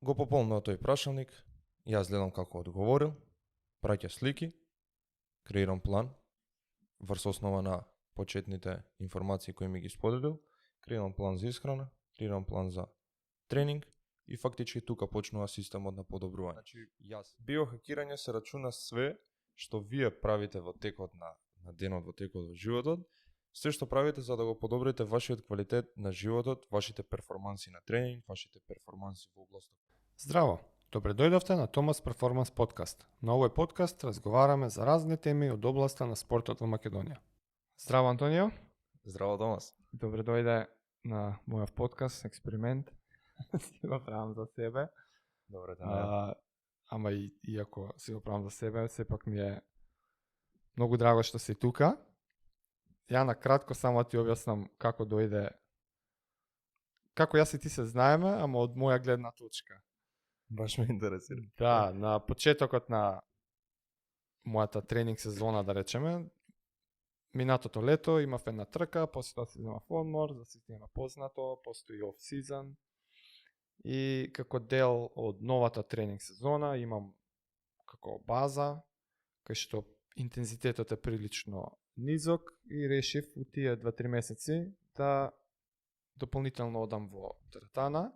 Го пополнува тој прашалник, јас гледам како одговорил, праќа слики, креирам план, врз основа на почетните информации кои ми ги споделил, креирам план за исхрана, креирам план за тренинг и фактички тука почнува системот на подобрување. Значи, биохакирање се рачуна све што вие правите во текот на денот, во текот во животот, се што правите за да го подобрите вашиот квалитет на животот, вашите перформанси на тренинг, вашите перформанси во областа. Здраво! Добре дојдовте на Томас Перформанс подкаст. На овој подкаст разговараме за разни теми од областа на спортот во Македонија. Здраво, Антонио! Здраво, Томас! Добре дојде на мојов подкаст, експеримент. Си го правам за себе. Добре, да. Ама иако си го правам за себе, сепак ми е многу драго што си тука. Ја на кратко само ти објаснам како дојде, како јас и ти се знаеме, ама од моја гледна точка. Баш ме интересира. Да, на почетокот на мојата тренинг сезона, да речеме, минатото лето имав една трка, после тоа се земав одмор, за сите има познато, постои оф-сезон и како дел од новата тренинг сезона имам како база, кај што интензитетот е прилично низок и решив у тие 2-3 месеци да дополнително одам во теретана,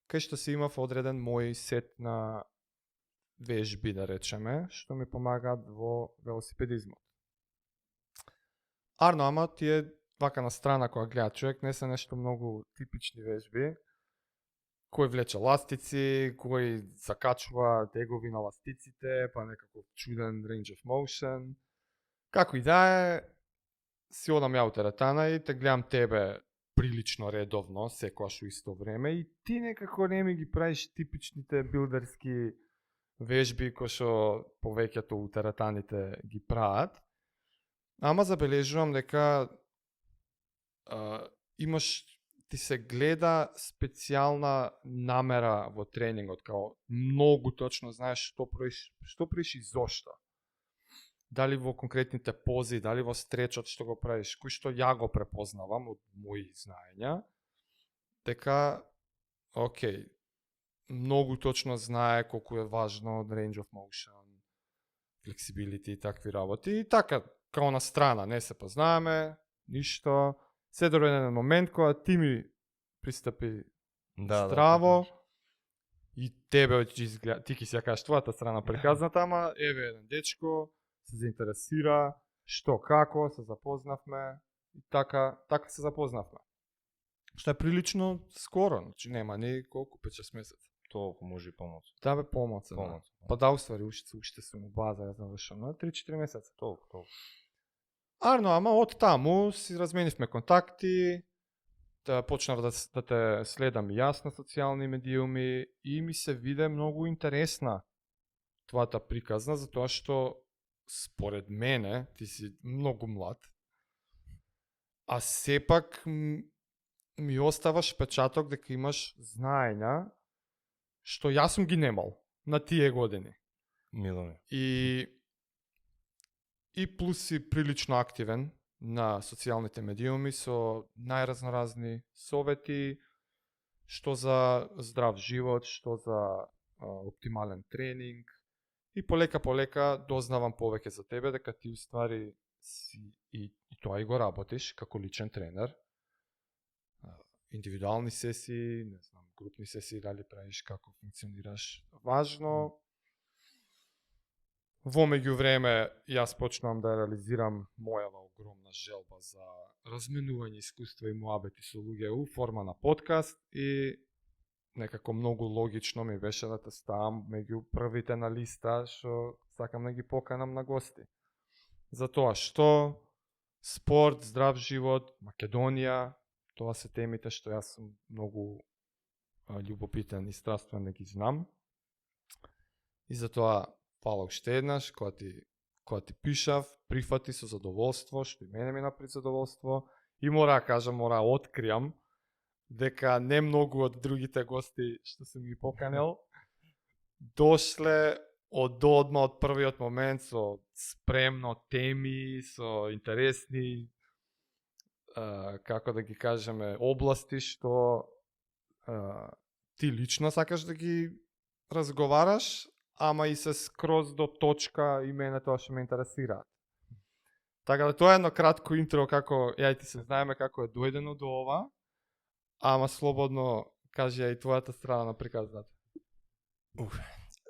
кај што си имав одреден мој сет на вежби, да речеме, што ми помагаат во велосипедизмот. Арно, ама тие вака на страна кога гледа човек, не се нешто многу типични вежби. Кој влече ластици, кој закачува дегови на ластиците, па некаков чуден range of motion. Како и да е, си одам ја у теретана и те гледам тебе прилично редовно, секојаш у исто време и ти некако не ми ги правиш типичните билдерски вежби кои што повеќето у теретаните ги прават. Ама забележувам дека ти се гледа специјална намера во тренингот, као многу точно знаеш што правиш и зошто. Дали во конкретните пози, дали во стречот што го правиш, кој што ја го препознавам од мои знаења, дека, окей, многу точно знае колку е важно range of motion, flexibility и такви работи. И така, као на страна, не се познаваме, ништо. Се до еден момент кога ти ми пристапи здраво и тебе ти ки си ја кажеш твојата страна приказната, ама еве еден дечко се заинтересира, што како, се запознавме и така се запознавме. Што е прилично скоро, значи нема ни колку 5-6 месеци. Толку може и помоци. Да бе, помоци. Па да, уствари, уште сум у база, ја завршам на 3-4 месеца. Толку. Арно, ама од таму си разменивме контакти, да почнав да те следам јас на социјални медиуми и ми се виде многу интересна твојата приказна, затоа што според мене ти си многу млад, а сепак ми оставаш печаток дека имаш знаења што јас сум ги немал на тие години. Мило ми. И плюс си прилично активен на социјалните медиуми со најразноразни совети, што за здрав живот, што за оптимален тренинг. И полека дознавам повеќе за тебе, дека ти уствари си и тоа и го работиш како личен тренер. Индивидуални сесии, не знам, групни сесии, дали правиш, како функционираш. Важно. Во меѓувреме, јас почнувам да реализирам мојава огромна желба за разменување искуства и муабети со луѓе у форма на подкаст и некако многу логично ми беше да те ставам меѓу првите на листа што сакам да ги поканам на гости. Затоа што спорт, здрав живот, Македонија, тоа се темите што јас сум многу љубопитен и страствен да ги знам. И затоа фала уште еднаш, кога ти пишав, прифати со задоволство, што и мене ми напред задоволство, и мора да откриам дека не многу од другите гости што сум ги поканел дошле одма од првиот момент со спремно теми, со интересни како да ги кажеме области што ти лично сакаш да ги разговараш, ама и се скроз до точка и мене тоа што ме интересира. Така да тоа е едно кратко интро како ја и ти се знаеме како е дојдено до ова, ама слободно кажи ја и твојата страна на приказната.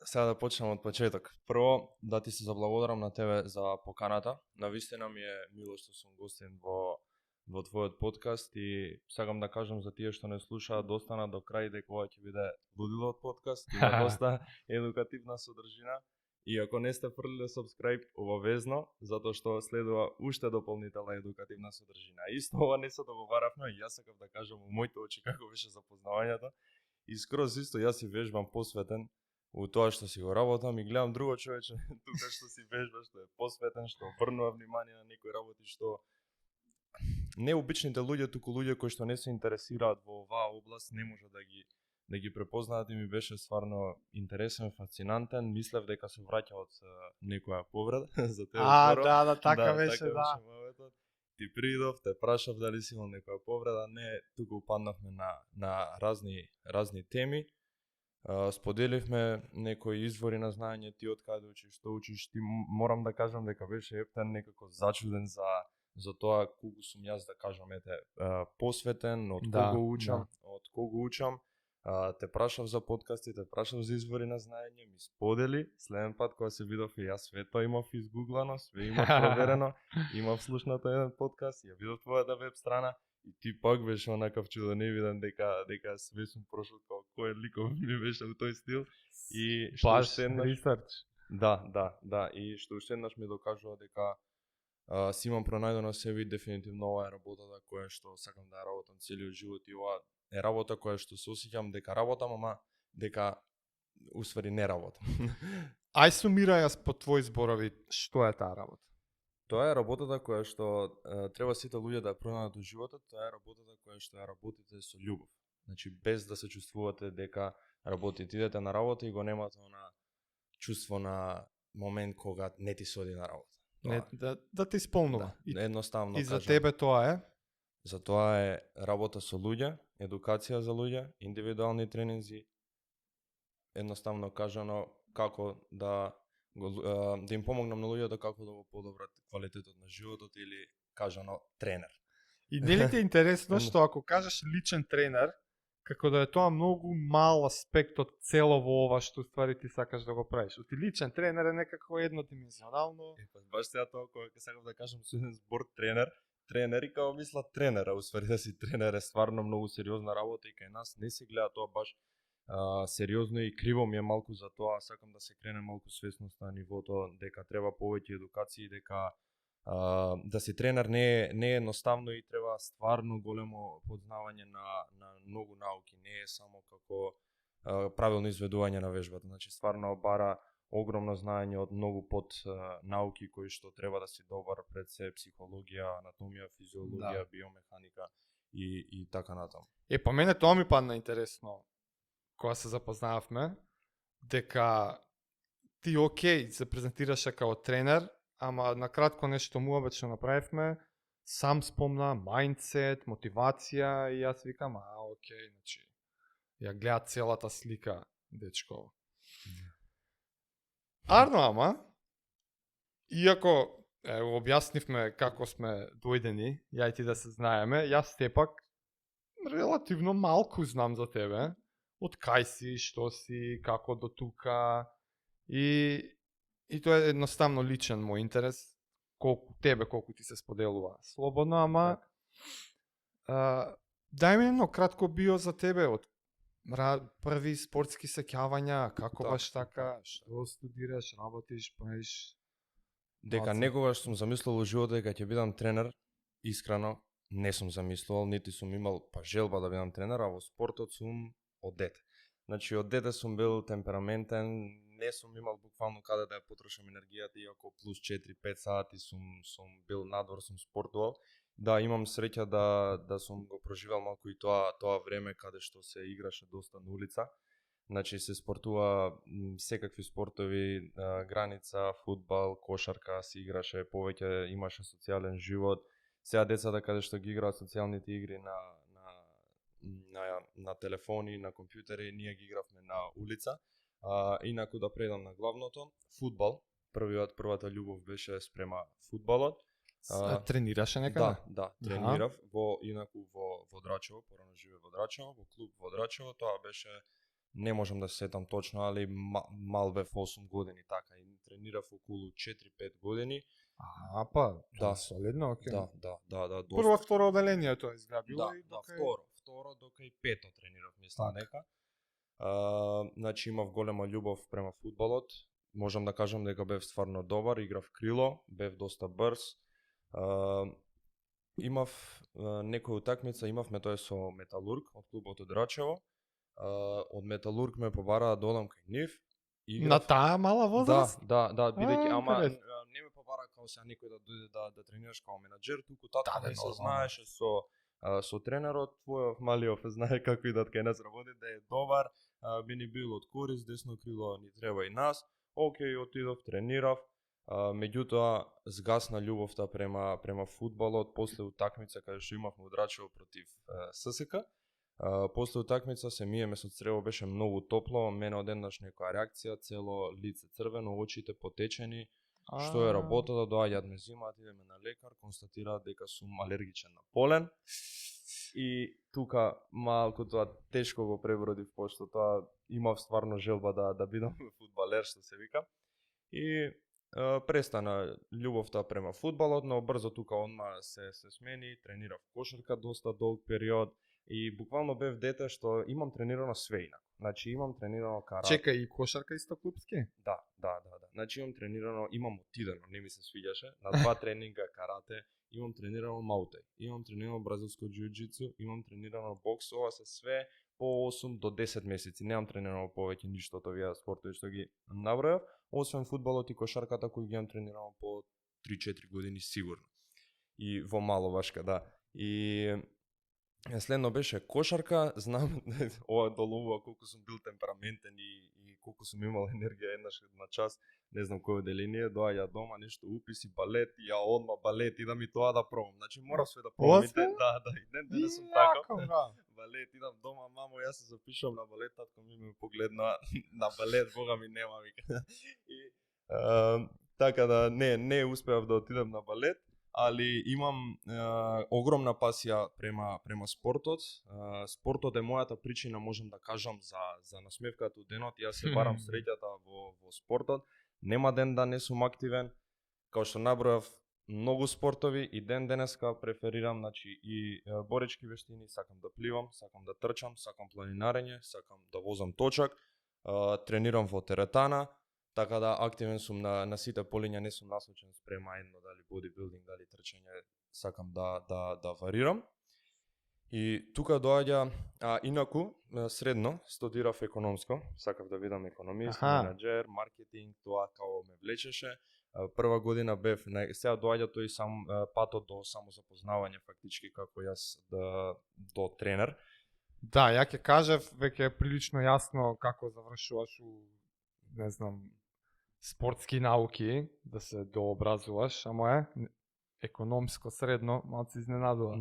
Сега да почнем од почеток. Прво, да ти се заблагодарам на тебе за поканата. Навистина ми е мило што сум гостин во твојот подкаст и сакам да кажам за тие што не слушаат достана до крај дека ова ќе биде лудило од подкаст, има доста едукативна содржина. И ако не сте фрлиле subscribe, обавезно, затоа што следува уште дополнителна едукативна содржина. Исто ова не се договаравме, и јас сакам да кажам во моите очи како беше запознавањето. И скроз исто јас си вежбам посветен у тоа што си го работам и гледам друго човече тука што си вежба, што е посветен, што обрнува внимание на некои работи што не обичните луѓе, туку луѓе кои што не се интересираат во оваа област не може да ги препознаат и ми беше стварно интересен, фасцинантен. Мислев дека се враќа од некоја повреда за тебе. Да, така беше, да. Моветот. Ти придов, те прашав дали си имал некоја повреда, не, туку упаднавме на разни теми. Споделивме некои извори на знаење, ти од каде учиш, што учиш, ти морам да кажам дека беше ептен некако зачуден за тоа колку сум јас, да кажам, посветен, од кого учам. Те прашав за подкасти, те прашав за извори на знаење, ми сподели, следен пат кога се видов и јас све тоа имав изгуглано, све имав проверено, имав слушнато еден подкаст, ја видов твојата веб страна и ти пак беше онакав чудоневиден дека све сум прошол како кој ликов ми беше у тој стил и што уште еднаш Да, и што уште еднаш ми докажува дека си имам пронајдено себе и дефинитивно ова е работата која што сакам да ја работам целиот живот и ова е работа која што се осеќам дека работам, ама дека уствари не работам. Ај сумирај јас по твои зборови што е таа работа. Тоа е работата која што треба сите луѓе да ја пронајдат во животот, тоа е работата која што ја работите со љубов. Значи без да се чувствувате дека работите, идете на работа и го немате она чувство на момент кога не ти се оди на работа. Не, да те исполнува. Да, едноставно и за тебе тоа е? За тоа е работа со луѓе, едукација за луѓе, индивидуални тренинзи, едноставно кажано како да им помогнам на луѓето како да го подобрат квалитетот на животот или кажано тренер. И нели ти е интересно што ако кажеш личен тренер, како да е тоа многу мал аспект од цело во ова што ствари ти сакаш да го правиш. Оти личен тренер е некако еднодимензионално. Баш сега тоа кога сакам да кажам со еден збор тренер и као мисла тренера, уствари да си тренер е стварно многу сериозна работа и кај нас не се гледа тоа баш сериозно и криво ми е малку за тоа, сакам да се крене малку свесност на нивото дека треба повеќе едукација, дека да си тренер не е едноставно и треба стварно големо познавање на многу науки, не е само како правилно изведување на вежбата, значи стварно бара огромно знаење од многу под науки кои што треба да си добар пред се психологија, анатомија, физиологија, биомеханика и така натаму. По мене тоа ми падна интересно кога се запознававме, дека ти окей се презентираше као тренер, ама на кратко нешто муабет што направивме, сам спомна мајндсет, мотивација и јас викам, окей, значи ја гледа целата слика, дечко. Арно, ама, иако објаснивме како сме дојдени, ја и ти да се знаеме, јас тепак релативно малку знам за тебе, од кај си, што си, како до тука, и тоа е едноставно личен мој интерес, колку ти се споделува слободно, ама дај ми едно кратко био за тебе, од први спортски сеќавања, како баш така, што студираш, работиш, правиш? Дека некогаш сум замислувал во животот дека ќе бидам тренер, искрено не сум замислувал, нити сум имал желба да бидам тренер, а во спортот сум од дете. Значи од дете сум бил темпераментен, не сум имал буквално каде да ја потрошам енергијата, иако плюс 4-5 сати сум бил надвор, сум спортувал. Да, имам среќа да сум го проживел малку и тоа време каде што се играше доста на улица. Значи се спортува секакви спортови, граница, фудбал, кошарка, се играше, повеќе имаше социјален живот. Сега децата каде што ги играат социјалните игри на на телефони, на компјутери, ние ги игравме на улица. Инаку да предам на главното, фудбал. Првата љубов беше спрема фудбалот. Тренираше некаде? Да, тренирав инаку во Драчево, порано живеев во Драчево, во клуб во Драчево, тоа беше, не можам да се сетам точно, али мал бев 8 години така и тренирав околу 4-5 години. Да, солидно, окей. Да, Прво, второ оделение тоа изграбило и второ, дока и пето тренирав, мислам дека. Значи имав голема љубов према фудбалот. Можам да кажам дека бев стварно добар, играв крило, бев доста брз. Имав некој утакмица, имавме тоа со Металург од клубот од Драчево. Од Металург ме побараа да одам кај нив. На таа мала возраст? Да, бидејќи не ме побара као сега некој да дојде да тренираш као менаџер, туку татко ми се знаеше со тренерот твојов Малиов, знае како идат кај нас работи, да е добар, би ни бил од корист, десно крило ни треба и нас. Океј, отидов, тренирав. Меѓутоа згасна љубовта према фудбалот после утакмица каде што имавме во Драчево против ССК. После утакмица се миеме со црево, беше многу топло, мене одеднаш некоја реакција, цело лице црвено, очите потечени. Што е работата, доаѓаат ме зимаат, идеме на лекар, констатираат дека сум алергичен на полен. И тука малку тоа тешко го пребродив, пошто тоа имав стварно желба да бидам фудбалер, што се вика. И престана љубовта према фудбалот, но брзо тука одма се смени, тренирав кошарка доста долг период и буквално бев дете што имам тренирано све инаку. Значи имам тренирано карате. Чека, и кошарка исто клубски? Да. Значи имам тренирано, имам отидено, не ми се свиѓаше, на 2 тренинга карате, имам тренирано маутај, имам тренирано бразилско џиу-џицу, имам тренирано бокс, ова се све по 8 до 10 месеци. Немам тренирано повеќе ништо од овие спортови што ги набројав, освен фудбалот и кошарката кои ги имам тренирано по 3-4 години сигурно. И во Маловашка, да. И следно беше кошарка, знам ова доловува колку сум бил темпераментен и колку сум имал енергија еднаш на час, не знам кој оделение, доаѓа дома, нешто уписи, балет, ја одма балет, идам и тоа да пробам. Значи морав све да пробам. Да, и ден сум така. Балет, идам дома, мамо, јас се запишувам на балет, татко ми погледна на балет, бога ми нема, вика. И така да не успеав да отидам на балет, али имам огромна пасија према спортот. Спортот е мојата причина, можам да кажам, за насмевката од денот. Јас се барам среќата во спортот. Нема ден да не сум активен. Као што набројав многу спортови и ден денеска преферирам, значи и боречки вештини, сакам да пливам, сакам да трчам, сакам планинарење, сакам да возам точак, тренирам во теретана. Така да активен сум на сите полиња, не сум насочен спрема едно, дали бодибилдинг, дали трчање, сакам да варирам. И тука доаѓа, инаку, средно, студирав економско, сакав да бидам економист, менаџер, маркетинг, тоа као ме влечеше. Прва година бев, сега доаѓа тој сам патот до самозапознавање фактички како јас до тренер. Да, ја ќе кажев, веќе е прилично јасно како завршуваш у, не знам, спортски науки, да се дообразуваш, ама економско средно, малце изненадува.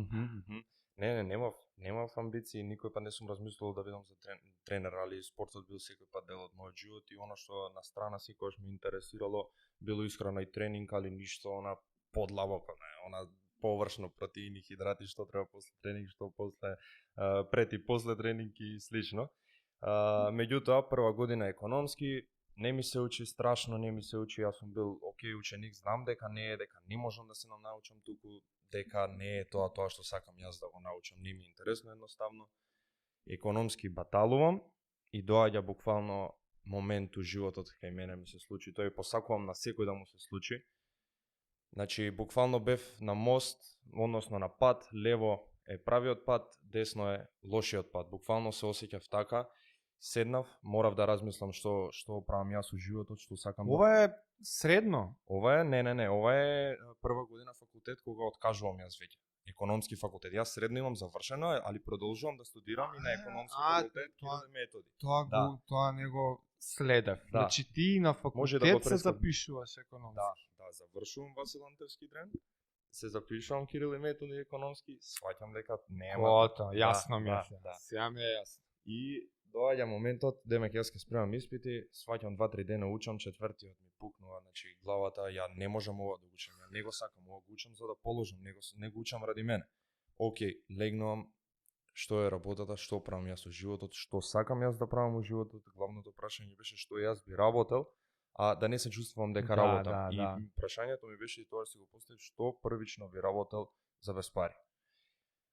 Немав амбиции, никој па не сум размислувал да бидам за тренер, али спортот бил секој пат дел од мојот живот и она што на страна секогаш ме интересирало било исхрана и тренинг, али ништо она подлабоко, она површно протеини, хидрати, што треба после тренинг, што после пред и после тренинг и слично. Меѓутоа, прва година економски, не ми се учи страшно, не ми се учи, јас сум бил окей ученик, знам дека не можам да се научам туку, дека не е тоа што сакам јас да го научам, не ми е интересно едноставно. Економски баталувам и доаѓа буквално момент у животот кај мене ми се случи, тој посакувам на секој да му се случи. Значи, буквално бев на мост, односно на пат, лево е правиот пат, десно е лошиот пат. Буквално се осеќав така. Седнав, морав да размислам што правам јас у животот, што сакам. Ова е средно? Ова е, не, ова е прва година факултет кога откажувам јас веќе. Економски факултет. Јас средно имам завршено, али продолжувам да студирам и на економски факултет методи. Тоа него следев. Значи ти на факултет се запишуваш економски. Да, завршувам Васил Антевски Дрен. се запишувам Кирил и Методи економски, сваќам дека нема. Кото, јасно ми е. Да. Сега ми е јасно. И доаѓа моментот, демек јас ќе спремам испити, сваќам 2-3 дена учам, четвртиот ми пукнува, значи главата, ја не можам ова да учам, ја не го сакам, ова го учам за да положам, не го учам ради мене. Океј, легнувам, што е работата, што правам јас со животот, што сакам јас да правам во животот, главното прашање беше што јас би работел, а да не се чувствувам дека работам. И прашањето ми беше и тоа си го поставив, што првично би работел за без пари.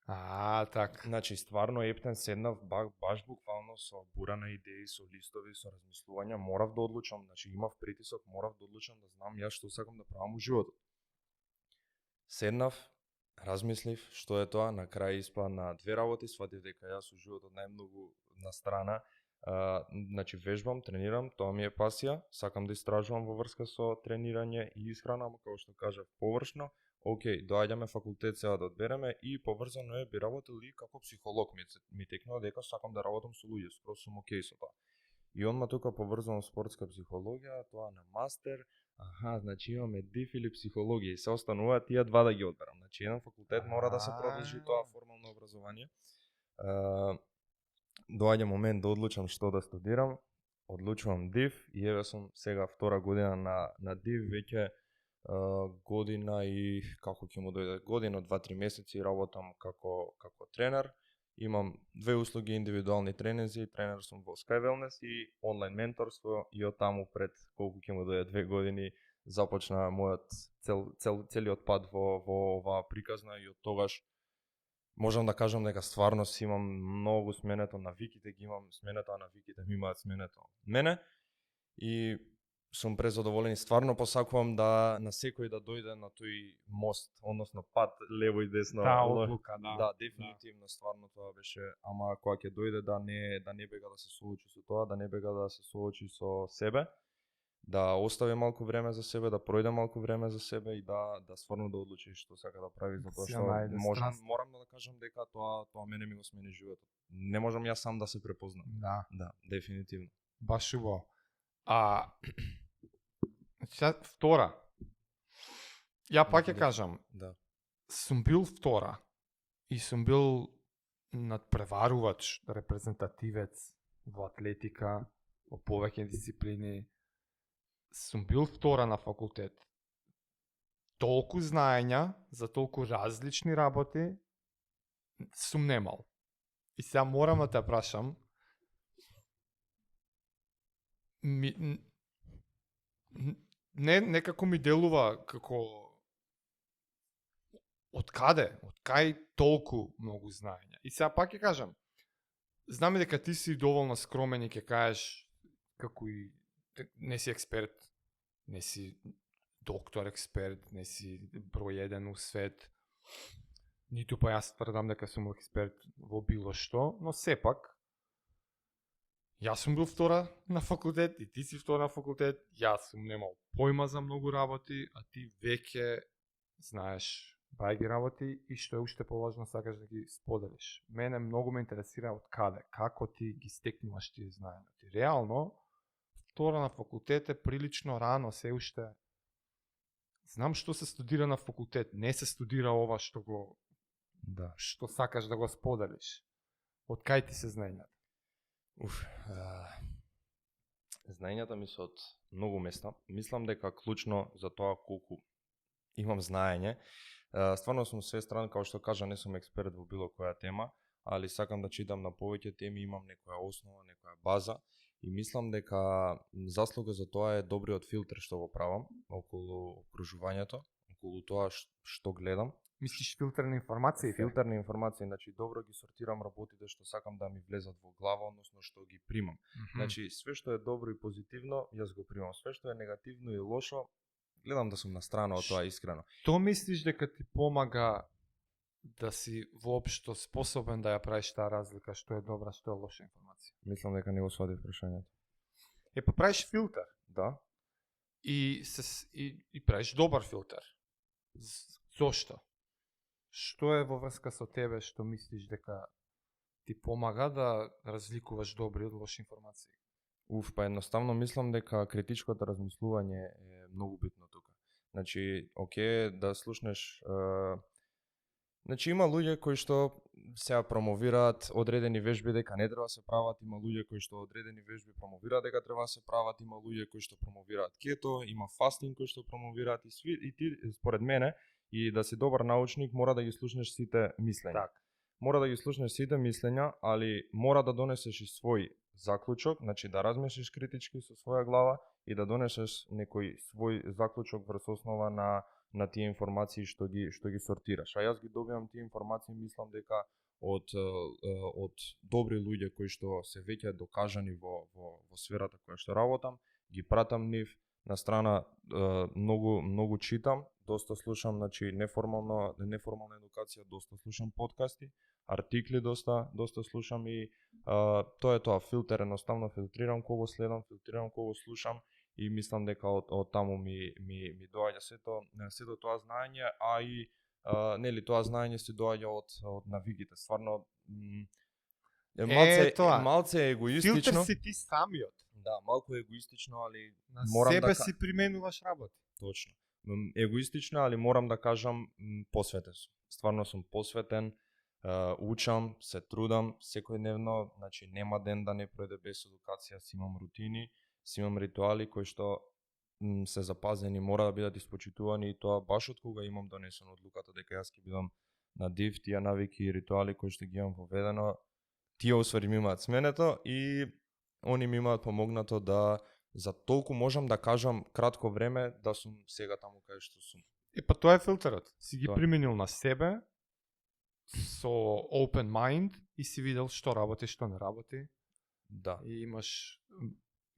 Така. Значи, стварно ептен седнав, баш буквално со бура на идеи, со листови, со размислувања, морав да одлучам, значи имав притисок, морав да одлучам да знам јас што сакам да правам во животот. Седнав, размислив што е тоа, на крај испа на 2 работи, сватив дека јас со животот најмногу на страна, значи вежбам, тренирам, тоа ми е пасија, сакам да истражувам во врска со тренирање и исхрана, како што кажав, површно. Океј, доаѓаме факултет сега да одбереме и поврзано е би работел и како психолог ми текнува дека сакам да работам со луѓе, скроз сум окей со тоа. И онма тука поврзувам спортска психологија, тоа на мастер, значи имаме див или психологија и се останува тие два да ги одберам. Значи еден факултет мора да се продржи тоа формално образование. Доаѓа момент да одлучам што да студирам, одлучувам див и еве сум сега втора година на див, веќе година и како ќе му дојде година, 2-3 месеци работам како тренер. Имам 2 услуги индивидуални тренинзи, тренер сум во Sky Wellness и онлайн менторство и од таму пред колку ќе му дојде 2 години започна мојот целиот пат во оваа приказна и од тогаш можам да кажам дека стварно си имам многу сменето, навиките ги имам сменето, а навиките ми имаат сменето мене и сум презадоволен и стварно посакувам да на секој да дојде на тој мост, односно пат лево и десно. Одлука, да, дефинитивно, стварно тоа беше, ама кога ќе дојде да не бега да се соочи со тоа, да не бега да се соочи со себе, да остави малку време за себе, да пројде малку време за себе и да стварно да одлучи што сака да прави, затоа што морам да кажам дека тоа мене ми го смени животот. Не можам јас сам да се препознам. Да, дефинитивно. Баш убаво. Втора. Ја пак ќе кажам. Да. Сум бил втора и сум бил надпреварувач, репрезентативец во атлетика, во повеќе дисциплини. Сум бил втора на факултет. Толку знаења за толку различни работи сум немал. И сега морам да те прашам, некако ми делува како од кај толку многу знаења. И сега пак ќе кажам, знам и дека ти си доволно скромен и ќе кажеш како и не си експерт, не си доктор експерт, не си број 1 у свет, ниту па јас тврдам дека сум експерт во било што, но сепак јас сум бил втора на факултет и ти си втора на факултет, јас сум немал појма за многу работи, а ти веќе знаеш бајги работи и што е уште поважно сакаш да ги споделиш. Мене многу ме интересира од каде, како ти ги стекнуваш тие знаења. Ти реално втора на факултет е прилично рано, се уште знам што се студира на факултет, не се студира ова што го што сакаш да го споделиш. Од кај ти се знаењата? Знаењата ми се од многу места. Мислам дека клучно за тоа колку имам знаење. Стварно сум свестран, како што кажа, не сум експерт во било која тема, али сакам да читам на повеќе теми, имам некоја основа, некоја база и мислам дека заслуга за тоа е добриот филтер што го правам околу окружувањето, околу тоа што гледам. Мислиш филтер на информации? Филтер на информации, значи добро ги сортирам работите што сакам да ми влезат во глава, односно што ги примам. Значи све што е добро и позитивно, јас го примам. Све што е негативно и лошо, гледам да сум на страна од тоа искрено. Тоа мислиш дека ти помага да си воопшто способен да ја правиш таа разлика што е добра, што е лоша информација? Мислам дека не го свадив прашањето. Па правиш филтер. Да. И правиш добар филтер. Зошто? Што е во врска со тебе што мислиш дека ти помага да разликуваш добри од лоши информации? Па едноставно мислам дека критичкото размислување е многу битно тука. Значи, окей, да слушнеш значи има луѓе кои што се промовираат одредени вежби дека не треба да се прават, има луѓе кои што одредени вежби промовираат дека треба да се прават, има луѓе кои што промовираат кето, има фастинг кои што промовираат и ти според мене и да си добар научник мора да ги слушнеш сите мислења. Така. Мора да ги слушнеш сите мислења, али мора да донесеш и свој заклучок, значи да размислиш критички со своја глава и да донесеш некој свој заклучок врз основа на тие информации што ги сортираш. А јас ги добивам тие информации, мислам дека од добри луѓе кои што се веќе докажани во сферата која што работам, ги пратам нив на страна многу читам, доста слушам, значи неформална едукација, доста слушам подкасти, артикли доста слушам и тоа е тоа, филтер, едноставно филтрирам кого следам, филтрирам кого слушам и мислам дека од таму ми доаѓа сето тоа знаење, а и нели тоа знаење се доаѓа од навигите. Стварно малце егоистично. Филтер си ти самиот. Да, малку егоистично, али На морам себе да си применуваш работа. точно. Егоистично, али морам да кажам посветен сум. Стварно сум посветен, учам, се трудам секојдневно, значи нема ден да не пројде без едукација, си имам рутини, си имам ритуали кои што се запазени, мора да бидат испочитувани и тоа баш од кога имам донесено одлуката дека јас ќе бидам на див тие навики и ритуали кои што ги имам воведено, тие освари ми имаат сменето и они ми имаат помогнато да за толку можам да кажам кратко време да сум сега таму каде што сум. Па тоа е филтерот. Си ги Тоа. применил на себе со open mind и си видел што работи, што не работи. Да. И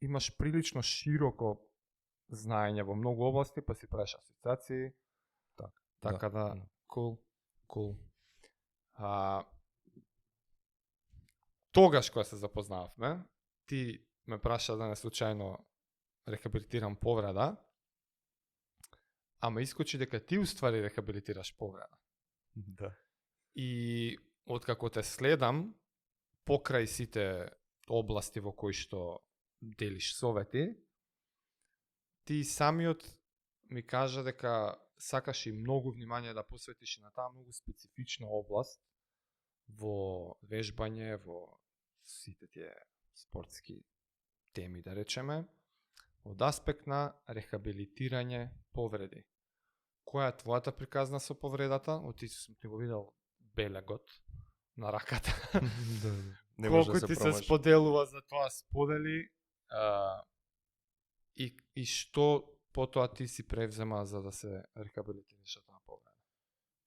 имаш прилично широко знаење во многу области, па си правиш асоциации. Така да, cool. Тогаш кога се запознававме, ти ме праша да не случајно рехабилитирам повреда, ама искочи дека ти уствари рехабилитираш повреда. Да. И откако те следам, покрај сите области во кои што делиш совети, ти самиот ми кажа дека сакаш и многу внимание да посветиш на таа многу специфична област во вежбање, во сите тие спортски теми, да речеме, од аспект на рехабилитирање повреди. Која е твојата приказна со повредата? Оти сум ти го видел белегот на раката. Не може Колку да ти се се промажи. споделува за тоа, сподели и што потоа ти си превзема за да се рехабилитираш од таа повреда.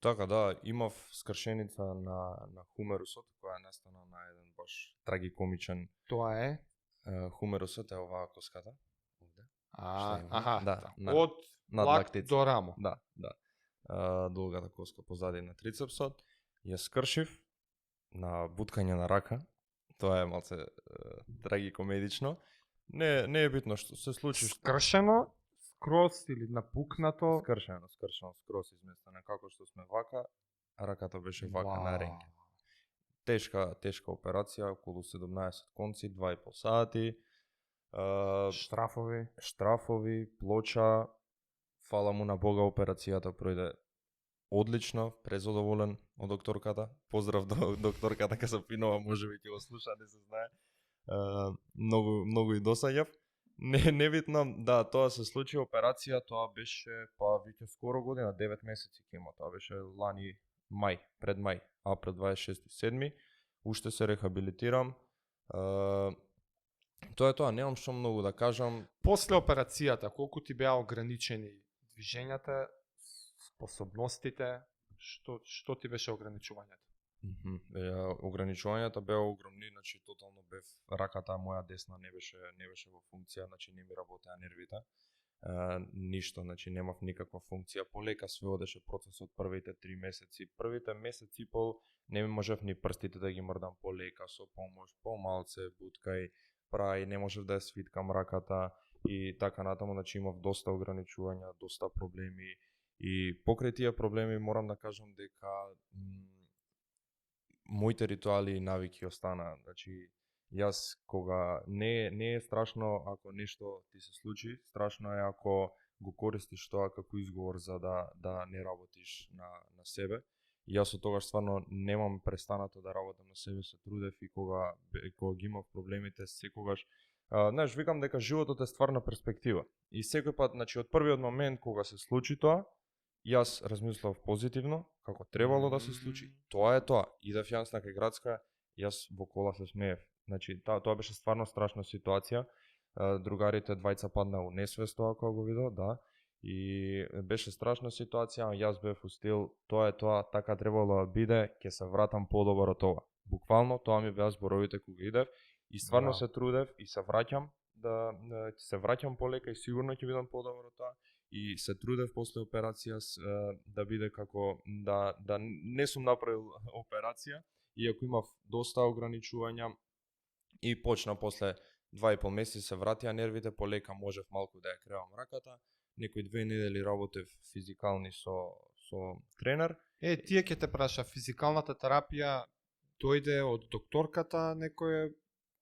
Така да, имав скршеница на хумерусот, која е настана на еден баш трагикомичен. Тоа е? Хумерусот е оваа коската. Овде. Да, од над лак лактица. до рамо. Да. Долгата коска позади на трицепсот. Ја скршив на буткање на рака. Тоа е малце трагикомедично. Не е битно што се случи. Скршено, скрос или напукнато. Скршено, скрос изместено. Како што сме вака, раката беше вака на рентген. Тешка операција, околу 17 конци, 2,5 сати. Штрафови, плоча. Фала му на Бога, операцијата пројде одлично, презадоволен од докторката. Поздрав до докторката Касапинова, можеби ќе го слуша, не се знае. Многу и досаѓав. Невитно, да, тоа се случи операција, тоа беше веќе скоро година, 9 месеци ќе има, тоа беше лани пред мај, април 26-7, уште се рехабилитирам. Тоа е тоа, немам што многу да кажам. После операцијата, колку ти беа ограничени движењата, способностите, што ти беше ограничувањето? Ограничувањата беа огромни, значи тотално бев раката моја десна не беше во функција, значи не ми работеа нервите. Ништо, значи немав никаква функција. Полека све одеше процесот првите 3 месеци. Првите месец и пол не можев ни прстите да ги мрдам полека, со помош, помалце, буткај, прај, не можев да ја свиткам раката и така натаму, значи имав доста ограничувања, доста проблеми и покрај тие проблеми морам да кажам дека моите ритуали и навики остана. Значи јас кога не е страшно ако нешто ти се случи, страшно е ако го користиш тоа како изговор за да не работиш на себе. И јас од тогаш стварно немам престанато да работам на себе, се трудев и кога ги имав проблемите секогаш. Знаеш, викам дека животот е стварна перспектива. И секој пат, значи од првиот момент кога се случи тоа, јас размислав позитивно, како требало да се случи. Тоа е тоа. Идев јас на кај градска, јас во кола се смеев. Значи, тоа беше стварно страшна ситуација. Другарите двајца падна у несвест тоа кога го видов, да. И беше страшна ситуација, јас бев у стил, тоа е тоа, така требало да биде, ќе се вратам подобар од тоа. Буквално тоа ми беа зборовите кога идев и стварно се трудев и се враќам се враќам полека и сигурно ќе бидам подобар од тоа и се трудев после операција да биде како да не сум направил операција, иако имав доста ограничувања и почна после 2,5 месеци се вратија нервите, полека можев малку да ја кревам раката. Некои 2 недели работев физикални со тренер. Тие ќе те праша, физикалната терапија дојде од докторката, некој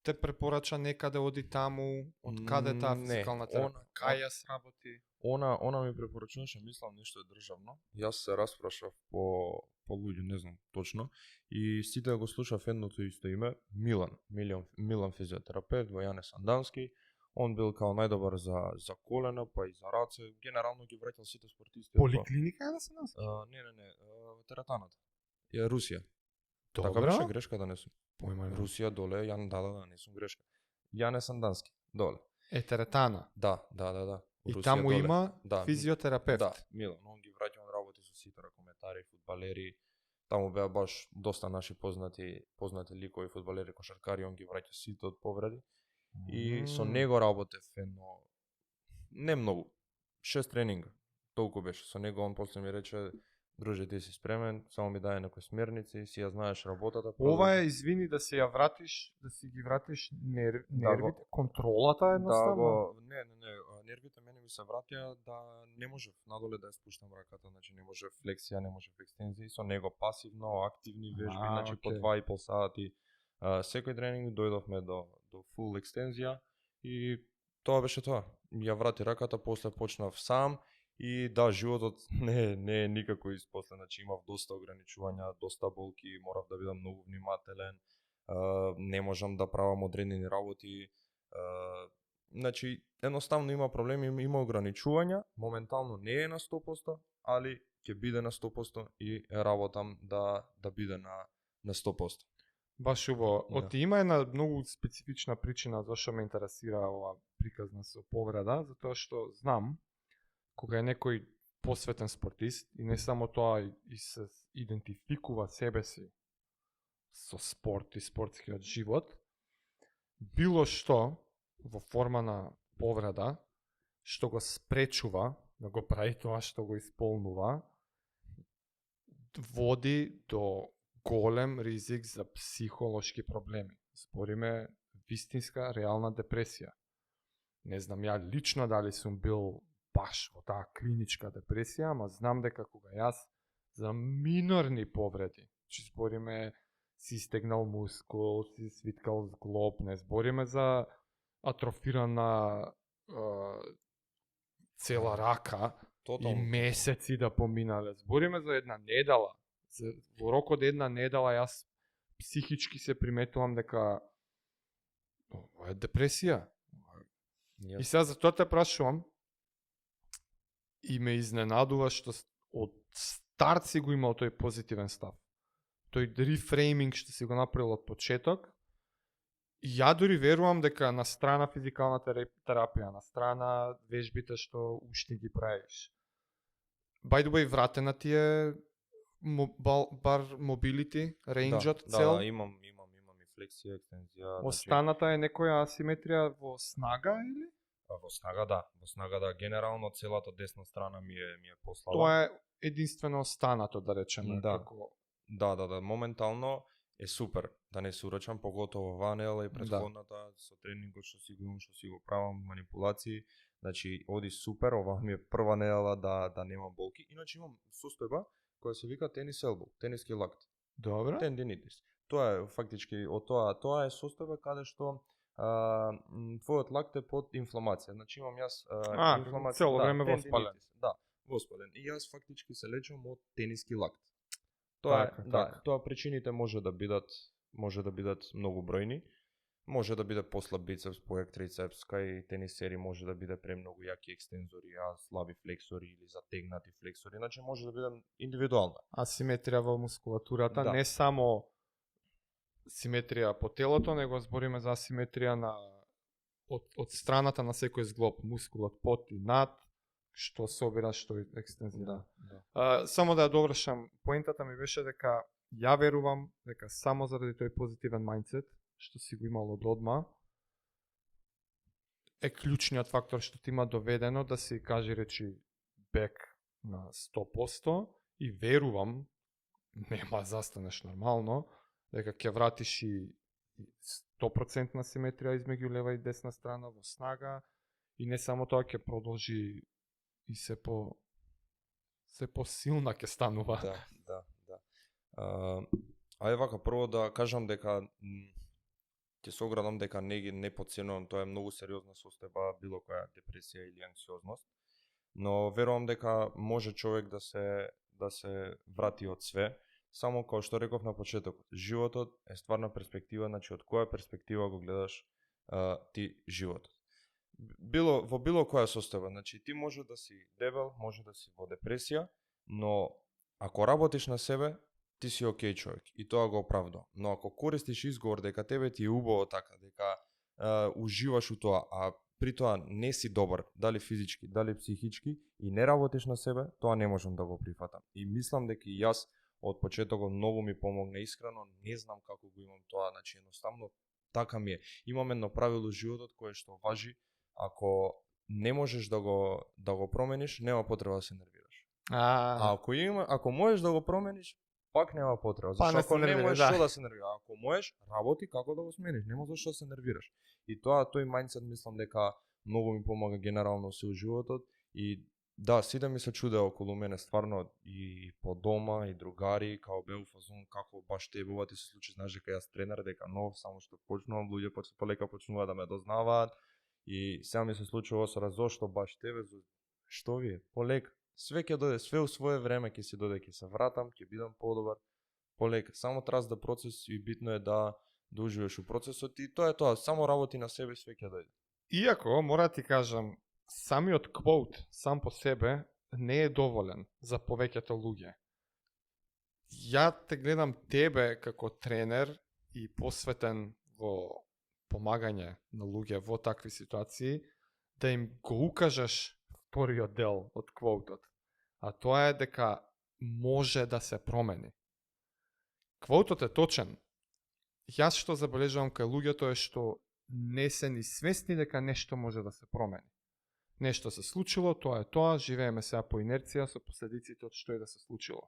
те препорача некаде оди таму, од каде таа физикална терапија? Кај ја сработи? Она ми препорачуваше, мислам нешто е државно. Јас се распрашав по луѓе, не знам точно, и сите го слушав едното исто име, Милан физиотерапевт во Јане Сандански. Он бил као најдобар за колена, па и за раце, генерално ги враќал сите спортисти. Поликлиника е да се нази? Не, теретаната. Е Русија. Добро. Така беше грешка да не сум. Појма. Русија доле, да, не сум грешка. Јане Сандански, доле. Теретана. Да. И Русија таму доле. има да, физиотерапевт. Да, Милан, он ги враќа, он работи со сите ракометари, фудбалери. Таму беа баш доста наши познати ликови фудбалери, кошаркари, он ги враќа сите од повреди. И со него работев едно не многу, 6 тренинга, толку беше. Со него он после ми рече, друже, ти си спремен, само ми даде некои смерници, си ја знаеш работата. Ова е, извини, да си ја вратиш, да си ги вратиш нервите, контролата едноставно? Не, нервите мене ми се вратија да не можев надоле да ја спуштам раката, значи не можев флексија, не можев екстензии, со него пасивно, активни вежби, значи по 2,5 сати. Секој тренинг дојдовме до фул екстензија и тоа беше тоа. Ја врати раката, после почнав сам и да, животот не е никако испосле, значи имав доста ограничувања, доста болки, морав да бидам многу внимателен, не можам да правам одредени работи, значи едноставно има проблеми, има ограничувања, моментално не е на 100%, али ќе биде на 100% и работам да биде на 100%. Баш убаво. Има една многу специфична причина зашто ме интересира ова приказна со повреда, затоа што знам кога е некој посветен спортист и не само тоа и се идентификува себе си со спорт и спортскиот живот, било што во форма на повреда што го спречува да го прави тоа што го исполнува, води до голем ризик за психолошки проблеми. Збориме вистинска, реална депресија. Не знам ја лично дали сум бил баш во таа клиничка депресија, ама знам дека кога јас за минорни повреди, че збориме си стегнал мускул, си свиткал зглоб, не збориме за атрофирана цела рака и месеци да поминале. Збориме за една недела. Во рок од една недела јас психички се приметувам дека ова е депресија. И сега за тоа те прашувам и ме изненадува што од старт си го имал тој позитивен став. Тој рефрейминг што си го направил од почеток. Ја дури верувам дека на страна физикална терапија, на страна вежбите што уште ги правиш. By the way, вратена ти е бар мобилити, рейнджот цел? Да, имам и флексија, екстензија. Останата е некоја асиметрија во снага или? Во снага да, генерално целата десна страна ми е послаба. Тоа е единствено останато, да речеме. Да. Како... Да, моментално е супер да не се урачам, поготово оваа недела и претходната со тренингот што си го имам, што си го правам, манипулации. Значи, оди супер, оваа ми е прва недела да немам болки. Иначе имам состојба која се вика тенис елбоу, тениски лакт. Добро. Тендинитис. Тоа е фактички од тоа е состојба каде што твојот лакт е под инфламација. Значи имам јас инфламација, цело време воспален. тендинитис. Да, воспален. И јас фактички се лечам од тениски лакт. Тоа Така, да, така. тоа причините може да бидат многу бројни. Може да биде послаб бицепс, поек трицепс, кај тенисери може да биде премногу јаки екстензори, а слаби флексори или затегнати флексори, значи може да биде индивидуално. Асиметрија во мускулатурата, Да. не само симетрија по телото, него збориме за асиметрија од страната на секој зглоб, мускулот под и над, што собира, што екстензира. Да. Само да ја довршам, поентата ми беше дека ја верувам дека само заради тој позитивен мајндсет што си го имал од одма е клучниот фактор што ти има доведено да си кажи речи бек на 100% и верувам нема застанеш нормално дека ќе вратиш и 100% на симетрија измеѓу лева и десна страна во снага и не само тоа ќе продолжи и се по силна ќе станува. Да. Ајде вака, прво да кажам дека ќе се оградам дека не потценувам, тоа е многу сериозна состојба, било која депресија или анксиозност, но верувам дека може човек да се врати од све, само како што реков на почетокот, животот е стварна перспектива, значи од која перспектива го гледаш ти животот. Во било која состојба, значи ти може да си дебел, може да си во депресија, но ако работиш на себе, ти си окей човек и тоа го оправдувам. Но ако користиш изговор дека тебе ти е убаво така, дека уживаш у тоа, а при тоа не си добар, дали физички, дали психички и не работиш на себе, тоа не можам да го прифатам. И мислам дека и јас од почетокот многу ми помогна искрено, не знам како го имам тоа, значи едноставно така ми е. Имам едно правило во животот кое што важи, ако не можеш да го промениш, нема потреба да се нервираш. Ако можеш да го промениш, пак нема потреба, зашто ако не можеш што да се нервира, ако можеш, работи како да го смениш, нема зашто да се нервираш. И тој мајндсет мислам дека многу ми помага генерално се у животот и да, сите ми се чудеа околу мене стварно и по дома и другари, као беу фазон како баш тебова ти се случи, знаеш дека јас тренер, дека нов, само што почнувам, луѓе полека почнуваат да ме дознаваат и сега ми се случува осора зошто баш тебе, што ви е, полека. Све ќе дојде, све у свое време ќе си дојде, ќе се вратам, ќе бидам подобар, полека. Само трас да процес и битно е да уживаш у процесот и тоа е тоа, само работи на себе, све ќе дојде. Иако, мора ти кажам, самиот квоут сам по себе не е доволен за повеќето луѓе. Ја те гледам тебе како тренер и посветен во помагање на луѓе во такви ситуации, да им го укажеш вториот дел од квоутот, а тоа е дека може да се промени. Квоутот е точен. Јас што забележувам кај луѓето е што не се ни свесни дека нешто може да се промени. Нешто се случило, тоа е тоа, живееме сега по инерција со последиците од што е да се случило.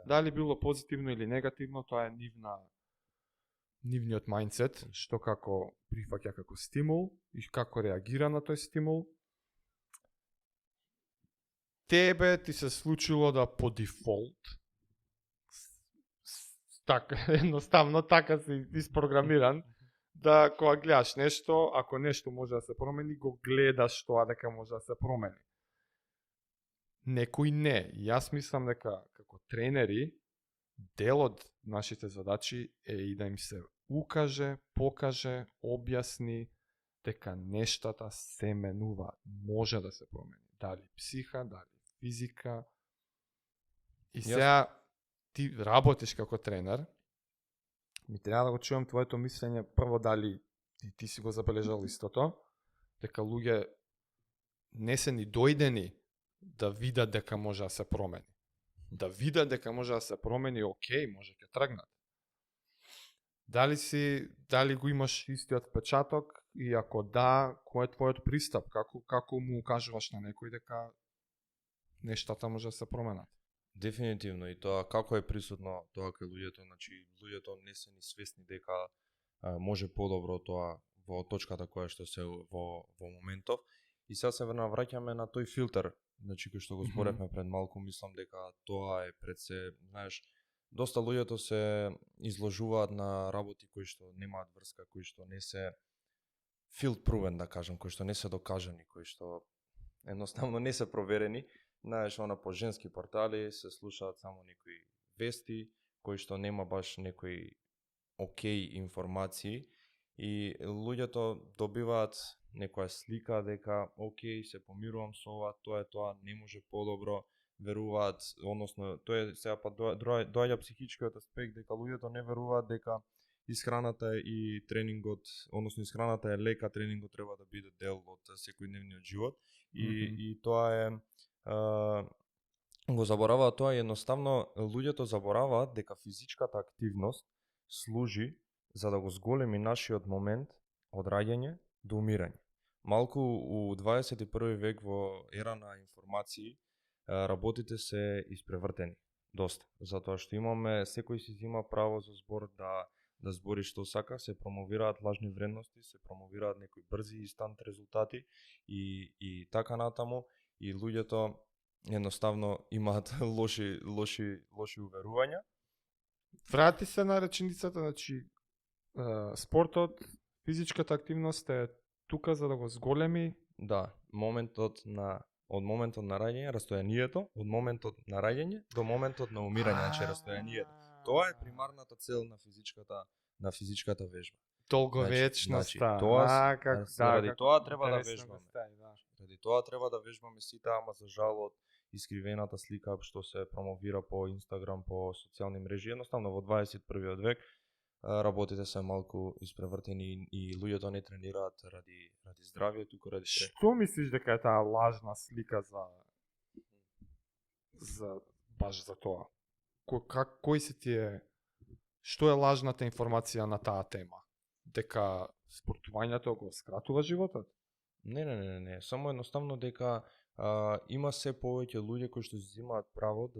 Дали било позитивно или негативно, тоа е нивниот мајндсет, што како прифаќа како стимул и како реагира на тој стимул. Тебе ти се случило да по дефолт, така, едноставно така си испрограмиран, да кога гледаш нешто, ако нешто може да се промени, го гледаш тоа дека може да се промени. Некој не. Јас мислам дека како тренери, дел од нашите задачи е и да им се укаже, покаже, објасни дека нештата се менува, може да се промени. Дали психа, дали физика. И сега ти работиш како тренер, ми треба да го чуам твоето мислење прво дали ти си го забележал истото, дека луѓе не се ни дојдени да видат дека може да се промени. Да видат дека може да се промени, окей, може ќе тргнат. Дали го имаш истиот впечаток и ако да, кој е твојот пристап? Како му укажуваш на некој дека нештата може да се променат? Дефинитивно, и тоа како е присутно тоа кај луѓето, значи луѓето не се ни свесни дека може подобро тоа во точката која што се во моментов. И сега се навраќаме на тој филтер, значи кој што го зборевме пред малку, мислам дека тоа е пред се, знаеш, доста луѓето се изложуваат на работи кои што немаат врска, кои што не се field proven, да кажам, кои што не се докажани, кои што едноставно не се проверени. Знаеш, она по женски портали се слушаат само некои вести, кои што нема баш некои окей информации и луѓето добиваат некоја слика дека окей, се помирувам со ова, тоа, не може подобро, веруваат, односно тоа е сега па доаѓа психичкиот аспект дека луѓето не веруваат дека исхраната и тренингот, односно исхраната е лека, тренингот треба да биде дел од секојдневниот живот и тоа е го забораваат тоа и едноставно луѓето забораваат дека физичката активност служи за да го зголеми нашиот момент од раѓање до умирање. Малку у 21 век во ера на информации работите се испревртени доста, затоа што имаме, секој си има право за збор да збори што сака, се промовираат лажни вредности, се промовираат некои брзи инстант резултати и така натаму и луѓето едноставно имаат лоши уверувања. Врати се на реченицата, значи спортот, физичката активност е тука за да го зголеми. Да, од моментот на раѓање, растојанието, од моментот на раѓање до моментот на умирање, значи растојанието. Тоа е примарната цел на физичката вежба. Долговечноста. Заради тоа треба да вежбаме. Заради тоа треба да вежбаме сите, ама за жал од искривената слика што се промовира по Инстаграм, по социјални мрежи, едноставно во 21 век работите се малку испревртени и луѓето не тренираат ради здравје, туку ради Што мислиш дека е таа лажна слика баш за тоа? Кој се тие, што е лажната информација на таа тема? Дека спортувањето го скратува животот? Не, само едноставно дека има се повеќе луѓе кои што си земаат право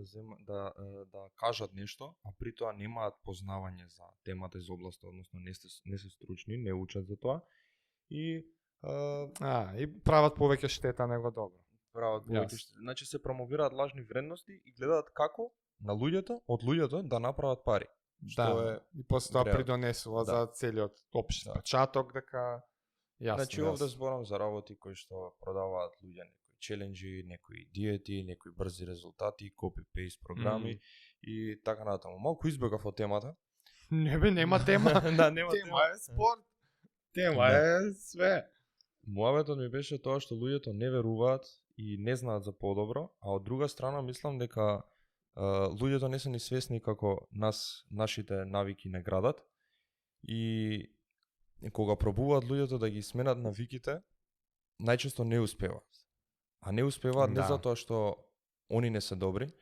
да кажат нешто, а при тоа немаат познавање за темата из областа, односно не се стручни, не учат за тоа и прават повеќе штета него добро. Прават повеќе штета. Значи се промовираат лажни вредности и гледаат како на луѓето, од луѓето да направат пари. И после тоа придонесува за целиот општ печаток дека јасно. Значи овде зборам за работи кои што продаваат луѓе, челенџи, некои диети, некои брзи резултати, copy-paste програми и така натаму. Малку избегав од темата. Нема тема. Нема тема е спорт. Тема е све. Муабетот ми беше тоа што луѓето не веруваат и не знаат за подобро, а од друга страна мислам дека луѓето не се ни свесни како нашите навики не градат и кога пробуваат луѓето да ги сменат навиките, најчесто не успеваат. А не успеваат не затоа што они не се добри,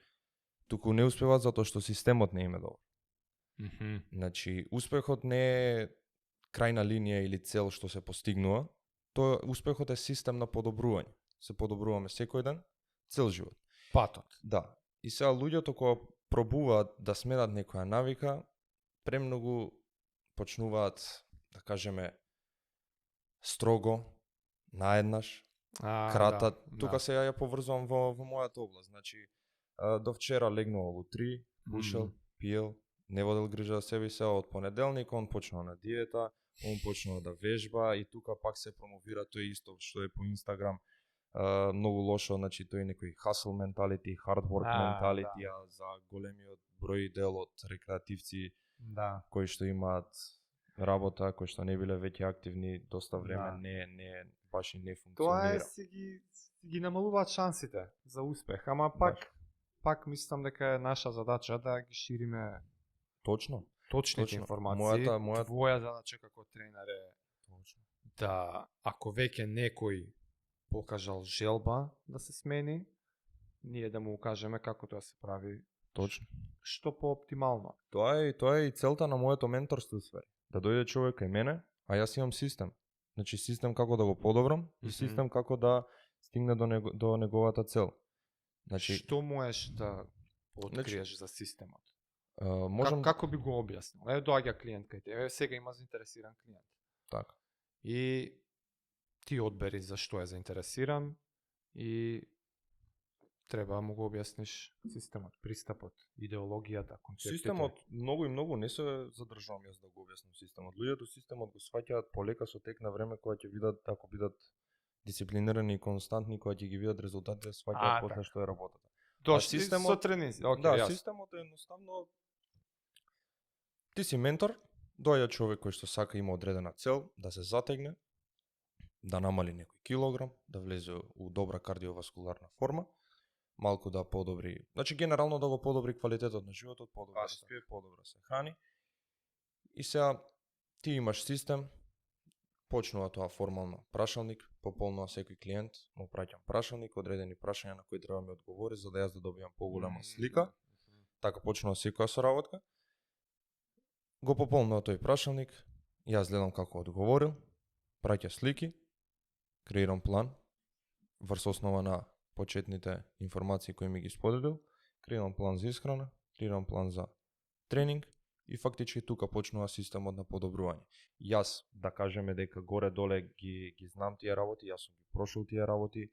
туку не успеваат затоа што системот не им е добар. Значи, успехот не е крајна линија или цел што се постигнува, тоа успехот е систем на подобрување. Се подобруваме секој ден, цел живот. Патот. Да. И сега луѓето кога пробуваат да сменат некоја навика, премногу почнуваат, да кажеме, строго, наеднаш, кратат. Тука сега ја поврзувам во мојата област. Значи, до вчера легнувал у 3, пушел, пиел, не водел грижа за себе, сега од понеделник он почнал на диета, он почнал да вежба и тука пак се промовира тој исто што е по Инстаграм. Многу лошо, значи тој некој hustle mentality, hard work mentality, за големиот број дел од рекреативци кои што имаат работа, кои што не биле веќе активни доста време, не баш и не функционира. Тоа ги намалуваат шансите за успех, ама пак мислам дека е наша задача да ги шириме точните информации. Твоја задача како тренер е да ако веќе некој покажал желба да се смени, ние да му укажеме како тоа се прави што по-оптимално. Тоа е и целта на моето менторство сфери. Да дојде човек кај мене, а јас имам систем. Значи систем како да го подобрам и систем како да стигне до неговата цел. Значи што можеш да откриеш за системот? Можам како би го објаснил? Доаѓа клиент кај тебе, сега има заинтересиран клиент. Така. И ти одбери за што е заинтересиран и треба да му го објасниш системот, пристапот, идеологијата, концептите. Системот многу и многу не се задржувам јас да го објаснам системот. Луѓето системот го сваќаат полека со тек на време кога ќе видат, ако бидат дисциплинирани и константни, кога ќе ги видат резултатите, сваќаат после што е работата. Дошли системот- со тренинзи, окей, Да, јасно. системот е едноставно, ти си ментор, доаѓа човек кој што сака, има одредена цел, да се затегне, да намали некој килограм, да влезе у добра кардиоваскуларна форма, малку да подобри, значи генерално да го подобри квалитетот на животот, подобро да Башно. спие, подобро се храни. И сега ти имаш систем, почнува тоа формално прашалник, пополнува секој клиент, му праќам прашалник, одредени прашања на кои треба да ми одговори за да јас да добијам поголема слика. Така почнува секоја соработка. Го пополнува тој прашалник, јас гледам како одговорил, праќа слики, креирам план, врз основа на почетните информации кои ми ги споделил, креирам план за исхрана, креирам план за тренинг и фактички тука почнува системот на подобрување. Јас да кажеме дека горе-доле ги знам тие работи, јас сум ги прошол тие работи,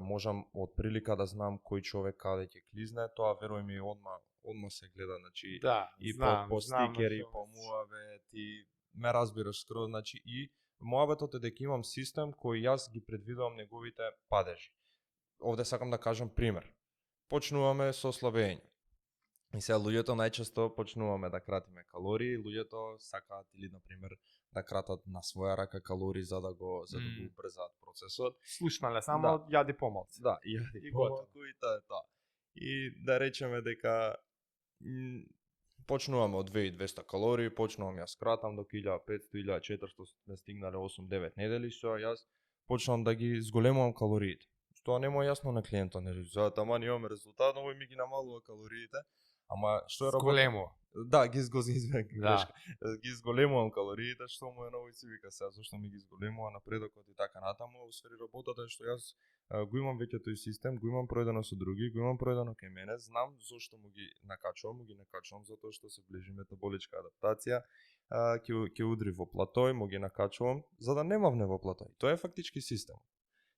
можам од прилика да знам кој човек каде ќе клизне, тоа верувај ми одма се гледа, значи Да, и знам, по знам стикери, на што по мислиш. муавет и ме разбираш скроз, значи и муабетот е дека имам систем кој јас ги предвидувам неговите падежи. Овде сакам да кажам пример. Почнуваме со слабење. И сега луѓето најчесто почнуваме да кратиме калории, луѓето сакаат или на пример да кратат на своја рака калории за да го убрзаат процесот. Слушнале, само Да. јади помалку. Да, и И готово. помалку и тоа е тоа. И да речеме дека почнуваме од 2200 калории, почнувам јас кратам до 1500, 1400 сме стигнале 8-9 недели, што јас почнувам да ги зголемувам калориите. Што не му е јасно на клиентот, нели, за таман имаме резултат, но ми ги намалува калориите. Ама што е работа? Големо. Да, ги изгозвам Да. ги изголемувам калориите, што му е ново и си вика сега зашто ми ги изголемува напредокот и така натаму, усвери работата е што јас го имам веќе тој систем, го имам пројдено со други, го имам пројдено кај мене, знам зошто му ги накачувам затоа што се ближи метаболичка адаптација, ќе удри во платој, му ги накачувам за да не мавне во платој. Тоа е фактички систем.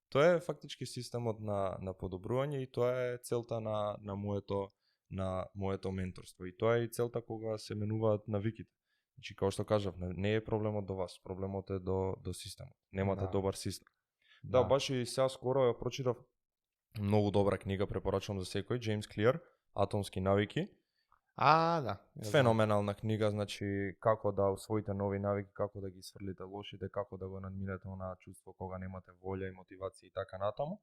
Тоа е фактички системот на подобрување и тоа е целта на моето менторство. И тоа е и целта кога се менуваат навиките. Значи, како што кажав, не е проблемот до вас, проблемот е до системот. Немате Да. добар систем. Да, баш и сега скоро ја прочитав многу добра книга, препорачувам за секој, Джеймс Клиер, Атомски навики. Да. Феноменална книга, значи како да усвоите нови навики, како да ги сврлите лошите, како да го надминете онаа чувство кога немате волја и мотивација и така натаму.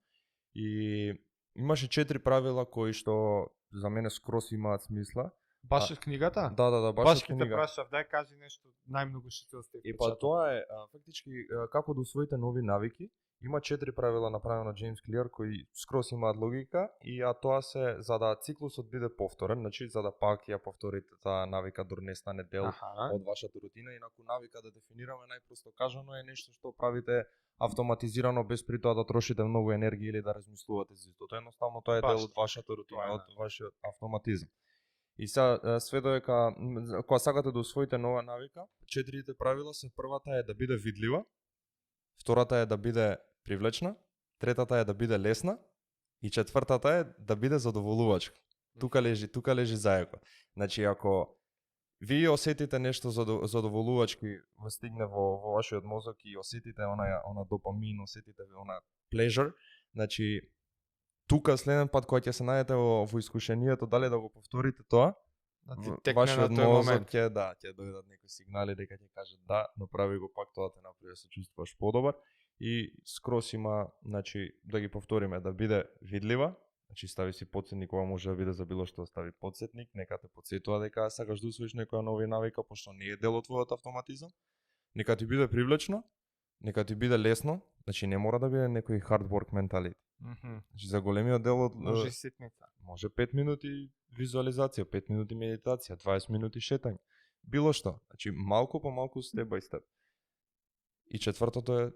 И имаше 4 правила кои што за мене скрос имаат смисла. Баш од книгата? Да, Баш баш од ќе те книга. прашав, дај кажи нешто најмногу што ти остави И па тоа е фактички како да усвоите нови навики. Има 4 правила направено од Джеймс Клиер кои скрос имаат логика и тоа се за да циклусот биде повторен, значи за да пак ја повторите таа навика дори не стане дел од вашата рутина, инаку навика да дефинираме најпросто кажано е нешто што правите автоматизирано без при тоа да трошите многу енергија или да размислувате за тоа. Едноставно тоа е дел од вашата рутина, од вашиот автоматизам. И сега све додека кога сакате да усвоите нова навика, 4 правила се: првата е да биде видлива, втората е да биде привлечна, третата е да биде лесна и четвртата е да биде задоволувачка. Тука лежи зајако. Значи ако вие осетите нешто задоволувачки стигне во вашиот мозок и осетите она допамин, осетите она pleasure, значи тука следен пат кога ќе се најдете во искушението дали да го повторите тоа, вашиот мозок ќе дојдат некои сигнали дека ќе кажат да, направи го пак тоа, те направи да се чувствуваш подобар. И скрос има, значи, да ги повториме, да биде видлива, значи стави си потсетник, кога може да биде за било што стави потсетник, нека те потсетува дека сакаш да усвоиш некоја нова навика, пошто не е дел од твојот автоматизам. Нека ти биде привлечно, нека ти биде лесно, значи не мора да биде некој hard work mentality. Значи за големиот дел од може ситница. Може 5 минути визуализација, 5 минути медитација, 20 минути шетање, било што. Значи малку по малку, степ бај степ. И четвртото е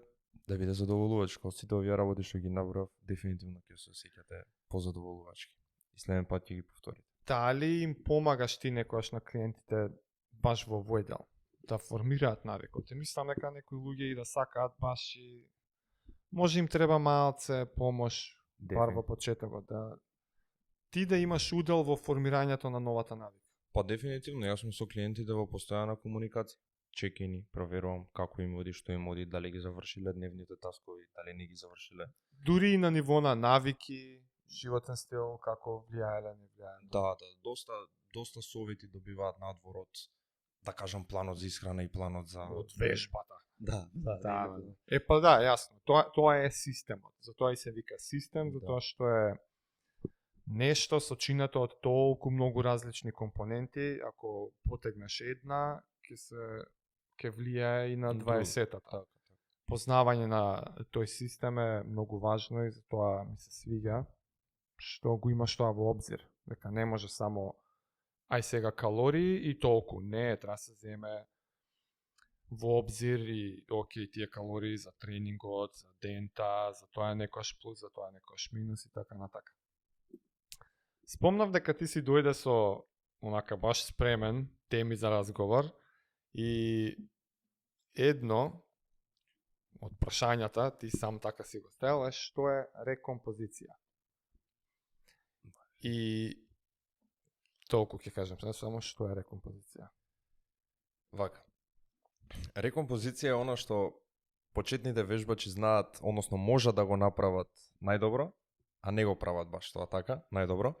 да биде задоволувачко. Сите овие работи што ги набрав, дефинитивно ќе се осеќате позадоволувачки. И следен пат ќе ги повторите. Дали им помагаш ти некојаш на клиентите баш во овој дел? Да формираат навикот. Мислам дека некои луѓе и да сакаат баш и може им треба малце помош бар во почетокот, да ти да имаш удел во формирањето на новата навика? Па дефинитивно, јас сум со клиентите во постојана комуникација. Чекини, проверувам како им оди, што им оди, дали ги завршиле дневните таскови, дали не ги завршиле. Дури и на ниво на навики, животен стил, како влијаеле, не влијаеле. Да, доста совети добиваат надвор од, да кажам, планот за исхрана и планот за Од вежбата. Да. Па да, јасно. Тоа е системот. Затоа и се вика систем, затоа што е нешто сочинато од толку многу различни компоненти. Ако потегнеш една, ќе влијае и на 20-та. Познавање на тој систем е многу важно и затоа ми се свиѓа што го имаш тоа во обзир. Дека не може само ај сега калории и толку. Не, треба се земе во обзир и окей, тие калории за тренингот, за дента, за тоа некојаш плюс, за тоа некојаш минус и така натака. Спомнав дека ти си дојде со онака баш спремен теми за разговор и едно од прашањата, ти сам така си го ставил, што е рекомпозиција. И толку ќе кажем, само што е рекомпозиција. Вака. Рекомпозиција е она што почетните вежбачи знаат, односно можат да го направат најдобро, а не го прават баш тоа така, најдобро,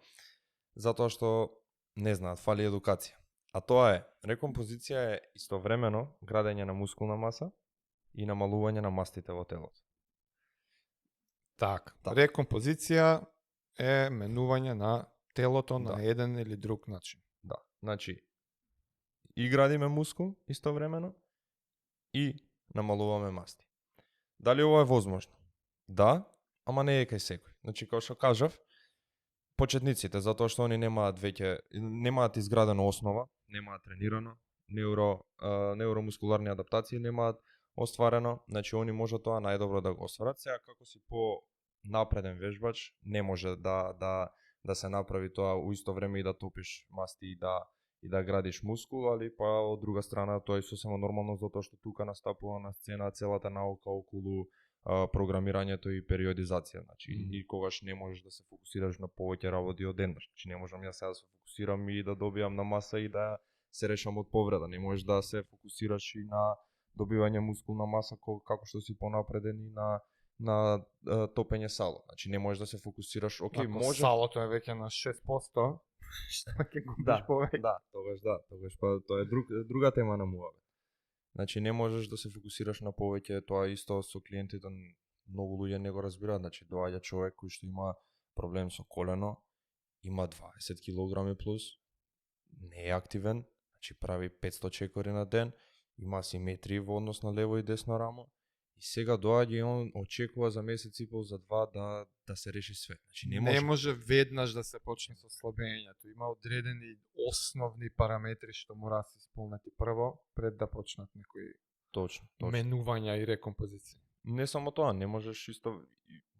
затоа што не знаат, фали едукација. А тоа е, рекомпозиција е истовремено градење на мускулна маса и намалување на мастите во телото. Така, рекомпозиција е менување на телото на еден или друг начин. Да, значи, и градиме мускул истовремено, и намалуваме масти. Дали ова е возможно? Да, ама не е кај секој. Значи, како што кажав, почетниците, затоа што они немаат изградена основа, немаат тренирано, неуромускуларни адаптации немаат остварено, значи они може тоа најдобро да го остварат. Сега како си по напреден вежбач, не може да се направи тоа у исто време и да топиш масти и да градиш мускул, али па од друга страна тоа е сосема нормално затоа што тука настапува на сцена целата наука околу програмирањето и периодизација, значи и когаш не можеш да се фокусираш на повеќе работи одеднаш. Значи не можам јас сега да се фокусирам и да добијам на маса и да се решам од повреда. Не можеш да се фокусираш и на добивање мускулна маса како што си понапреден и на топење сало. Значи не можеш да се фокусираш, окей, може салото е веќе на 6%, што ќе губиш повеќе. Да, тогаш па тоа е друга тема на муавет. Значи не можеш да се фокусираш на повеќе, тоа исто со клиентите многу луѓе не го разбираат. Значи доаѓа човек кој што има проблем со колено, има 20 килограми плюс, не е активен, значи прави 500 чекори на ден, има асиметрии во однос на лево и десно рамо, и сега доаѓа и он очекува за месец и пол, за два да се реши све. Значи не може веднаш да се почне со слабењето. Има одредени основни параметри што мора да се исполнети прво пред да почнат некои менувања и рекомпозиција. Не само тоа, не можеш исто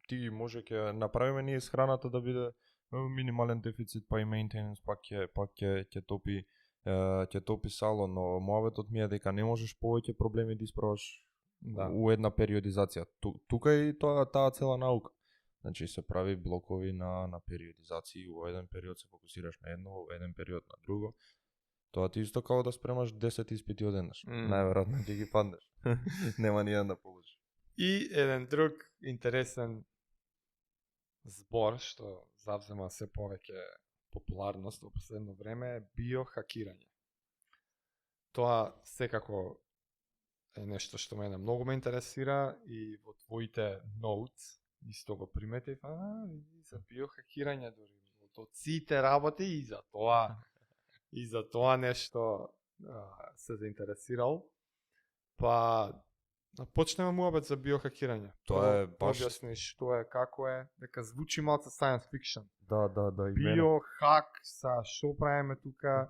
ти може ќе направиме ние исхраната да биде минимален дефицит, па и maintenance, па ќе топи сало, но муаветот ми е дека не можеш повеќе проблеми да исправаш у една периодизација. Тука е и таа цела наука. Значи се прави блокови на периодизации, во еден период се фокусираш на едно, во еден период на друго. Тоа ти исто како да спремаш 10 испити одеднаш. Најверојатно ќе ги паднеш. Нема ни да положиш. И еден друг интересен збор што завзема се повеќе популарност во последно време е биохакирање. Тоа секако е нешто што мене многу ме интересира и во твоите notes исто го приметив, и за биохакирање дури во сите работи и за тоа нешто се заинтересирал. Па почнеме муабет за биохакирање. Тоа е баш објасни што е, како е, дека звучи малку science fiction. Да, Биохак, што правиме тука?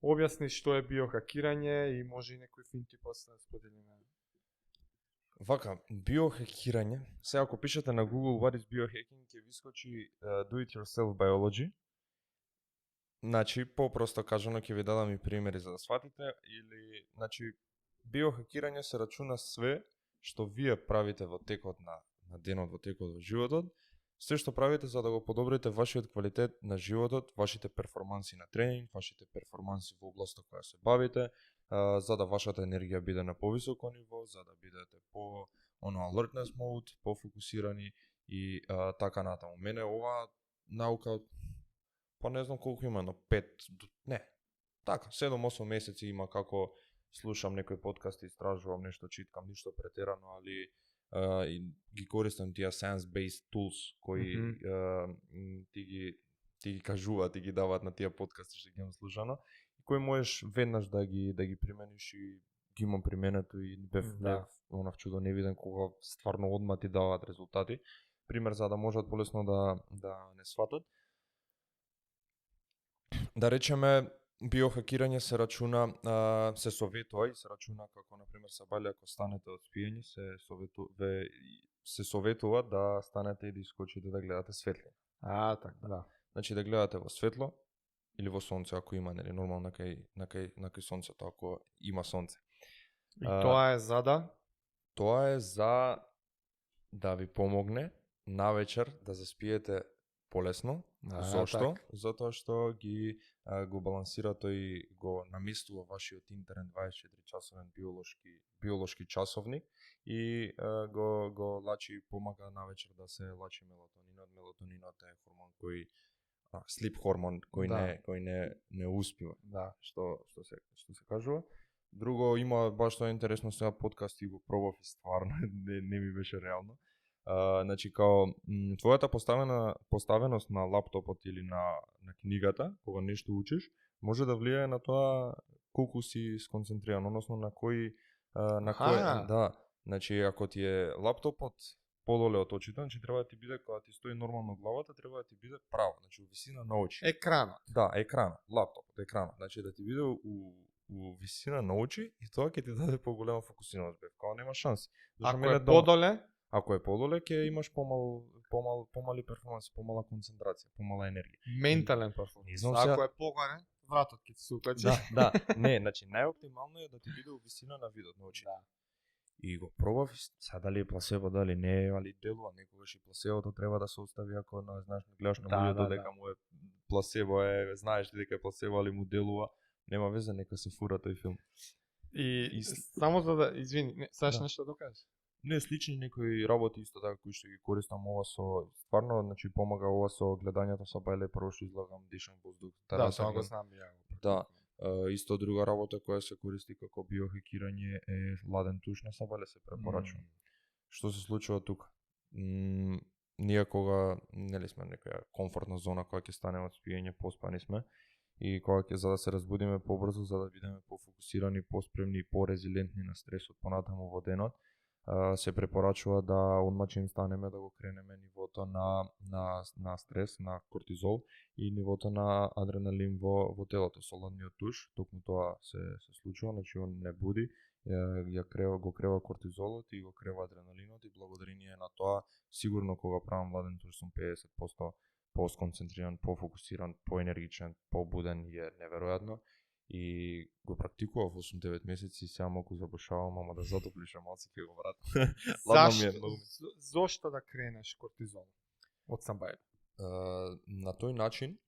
Објасни што е биохакирање и може и некој финти после да споделиме. Вака, биохакирање, сега ако пишете на Google what is biohacking, ќе ви скочи do it yourself biology. Значи, попросто кажано ќе ви дадам и примери за да сватите, или, значи, биохакирање се рачуна све што вие правите во текот на денот, во текот во животот, Се што правите за да го подобрите вашиот квалитет на животот, вашите перформанси на тренинг, вашите перформанси во областа која се бавите, за да вашата енергија биде на повисоко ниво, за да бидете по alertness mode, пофокусирани и така натаму. Мене ова наука, па не знам колку има, но 5, не, така, 7-8 месеци има како слушам некои подкасти, истражувам нешто, читкам, ништо претерано, али и ги користам тие science-based tools кои ти ги кажуваат и ги даваат на тие подкасти што ги имам слушано, и кои можеш веднаш да ги примениш и ги имам применето и бев онав чудо невиден кога стварно одма ти даваат резултати. Пример за да можат полесно да не сватат. Да речеме, биохакирање се рачуна, се советува и се рачуна како, например, сабале, ако станете од спиење, се советува да станете и да искочите да гледате светлина. Така, да. Значи да гледате во светло или во сонце, ако има, нели, нормално на кај сонцето, ако има сонце. И тоа е за да? Тоа е за да ви помогне навечер да заспиете полесно. Зошто? Затоа што го балансира тој, го наместува вашиот интерен 24-часовен биолошки часовник и го лачи, помага навечер да се лачи мелатонинот. Мелатонинот е хормон кој слип хормон кој не успива. Да. Што се кажува. Друго има баш тоа интересно, сега подкаст и го пробав и стварно не ми беше реално. Значи као твојата поставеност на лаптопот или на книгата, кога нешто учиш, може да влијае на тоа колку си сконцентриран, односно на кој да, значи ако ти е лаптопот подоле од очите, значи треба да ти биде кога ти стои нормално главата, треба да ти биде право, значи во висина на очи. Екранот. Да, екранот, лаптопот, екранот, значи да ти биде у висина на очи и тоа ќе ти даде поголема фокусираност, као нема шанси. Ако е подоле, ако е подоле, ќе имаш помали перформанси, помала концентрација, помала енергија. Ментален перформанс. Ако е погоре, вратот ќе се укачи. Да, не, значи најоптимално е да ти биде у висина на видот на очите. Да. И го пробав, сега дали е пласебо, дали не е, али делува, некогаш и пласебото треба да се остави ако знаеш, гледаш на луѓето дека му е пласебо, знаеш дека е пласебо, али му делува, нема везе, нека се фура тој филм. И само за да, извини, саш нешто да кажеш? Не, слични некои работи исто така кои што ги користам ова со стварно, значи помага ова со гледањето со бајле, прво што излагам дишам воздух. Да, тоа го знам ја. Да. Исто друга работа која се користи како биохакирање е ладен туш на сабале, се препорачува. Што се случува тука? Ние кога нели сме некоја комфортна зона која ќе станеме од спиење, поспани сме и кога ќе за да се разбудиме побрзо, за да бидеме пофокусирани, поспремни и порезилентни на стресот понатаму во денот, се препорачува да одмачим станеме да го кренеме нивото на стрес, на кортизол и нивото на адреналин во телото со ладниот туш. Токму тоа се случува, значи он не буди, го крева кортизолот и го крева адреналинот и благодарение на тоа сигурно кога правам ладен туш сум 50% посконцентриран, пофокусиран, поенергичен, побуден и е неверојатно. И го практикував 8-9 месеци и сега малку забушавам, ама да затоплише малце ќе го вратам. Зошто да кренеш кортизол од самбајле? На тој начин,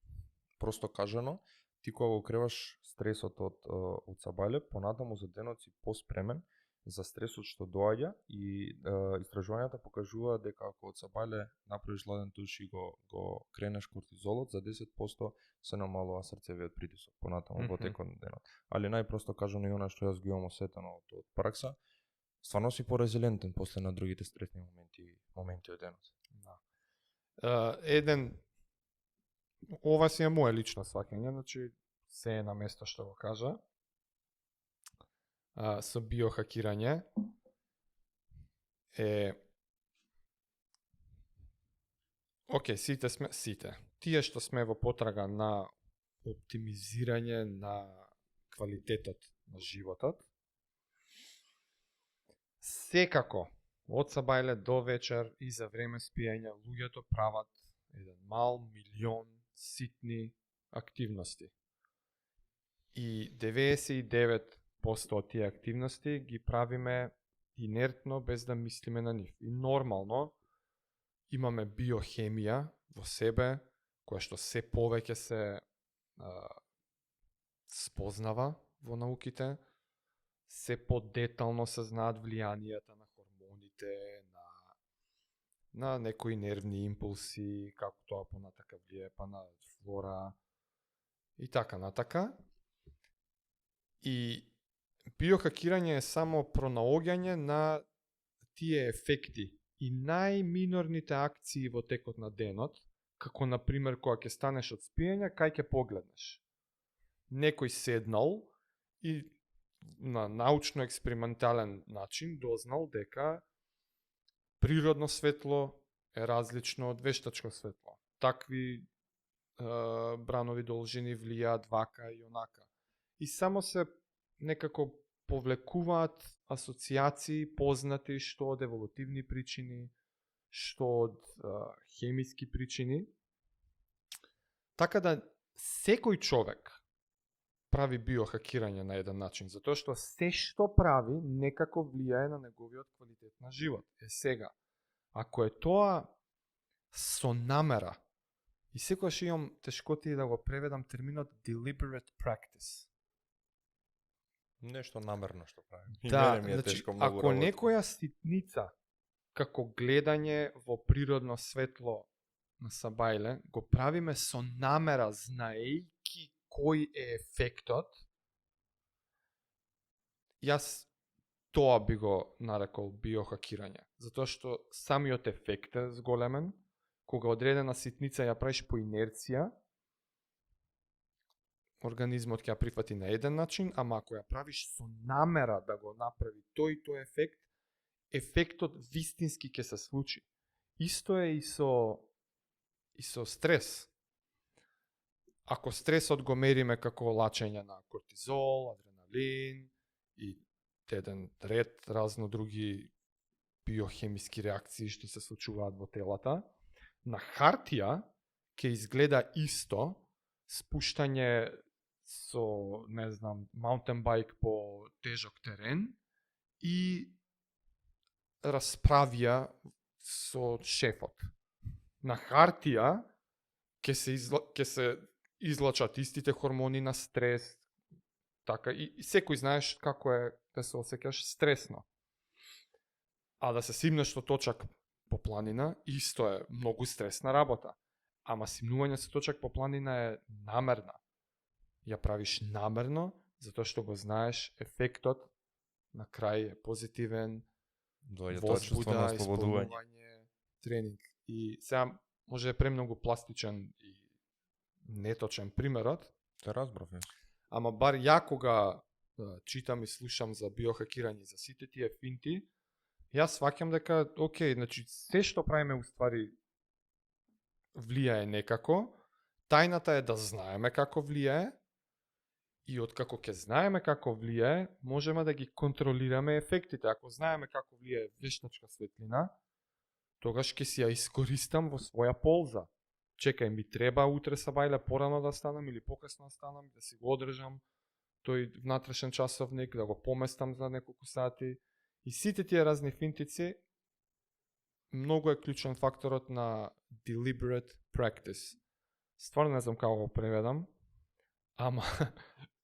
просто кажано, ти кога го креваш стресот од сабајле, понатаму за денот си поспремен за стресот што доаѓа и истражувањата покажуваат дека ако од сабајле направиш ладен туш и го кренеш кортизолот, за 10% се намалува срцевиот притисок понатаму во текот на денот. Али најпросто кажано и она што јас го имам осетено од пракса, стварно си порезилентен после на другите стресни моменти од денот. Да. Ова си е моја лично сваќање, значи се е на место што го кажа. Со биохакирање е сите. Тие што сме во потрага на оптимизирање на квалитетот на животот, секако од сабајле до вечер и за време спиење луѓето прават еден мал милион ситни активности. И 99% од тие активности ги правиме инертно без да мислиме на нив. И нормално имаме биохемија во себе, која што се повеќе се спознава во науките, се подетално се знаат влијанијата на хормоните, на некои нервни импулси, како тоа понатака влијае па на флора и така натака. И биохакирање е само пронаоѓање на тие ефекти и најминорните акции во текот на денот, како на пример кога ќе станеш од спиење, кај ќе погледнеш. Некој седнал и на научно-експериментален начин дознал дека природно светло е различно од вештачко светло. Такви бранови должини влијаат вака и онака. И само се некако повлекуваат асоцијации познати што од еволутивни причини, што од хемиски причини. Така да секој човек прави биохакирање на еден начин, затоа што се што прави некако влијае на неговиот квалитет на живот. Сега, ако е тоа со намера, и секогаш имам тешкоти да го преведам терминот deliberate practice. Нешто намерно што прави. Да, значи, ако некоја ситница, како гледање во природно светло на сабајле, го правиме со намера, знаејќи кој е ефектот, јас тоа би го нарекол биохакирање. Затоа што самиот ефект е зголемен, кога одредена ситница ја правиш по инерција, организмот ќе ја прифати на еден начин, ама ако ја правиш со намера да го направи тој и тој ефект, ефектот вистински ќе се случи. Исто е и со стрес. Ако стресот го мериме како лачење на кортизол, адреналин и еден ред разно други биохемиски реакции што се случуваат во телата, на хартија ќе изгледа исто спуштање со, не знам, маунтен байк по тежок терен и расправија со шефот. На хартија ќе се излачат истите хормони на стрес, така и секој знаеш како е да се осеќаш стресно. А да се симнеш со точак по планина, исто е многу стресна работа. Ама симнување со точак по планина е намерна. Ја правиш намерно, затоа што го знаеш ефектот на крај е позитивен, возбуда, исполнување, тренинг. И сега може да е премногу пластичен и неточен примерот. Те разбрав, ама бар ја кога читам и слушам за биохакирање, за сите тие финти, јас сваќам дека, окей, значи, се што правиме уствари влијае некако, тајната е да знаеме како влијае, и откако ќе знаеме како влијае, можеме да ги контролираме ефектите. Ако знаеме како влијае вештачка светлина, тогаш ќе си ја искористам во своја полза. Чекај, ми треба утре сабајле порано да станам или покасно да станам, да си го одржам тој внатрешен часовник, да го поместам за неколку сати. И сите тие разни финтици, многу е клучен факторот на deliberate practice. Стварно не знам како го преведам, ама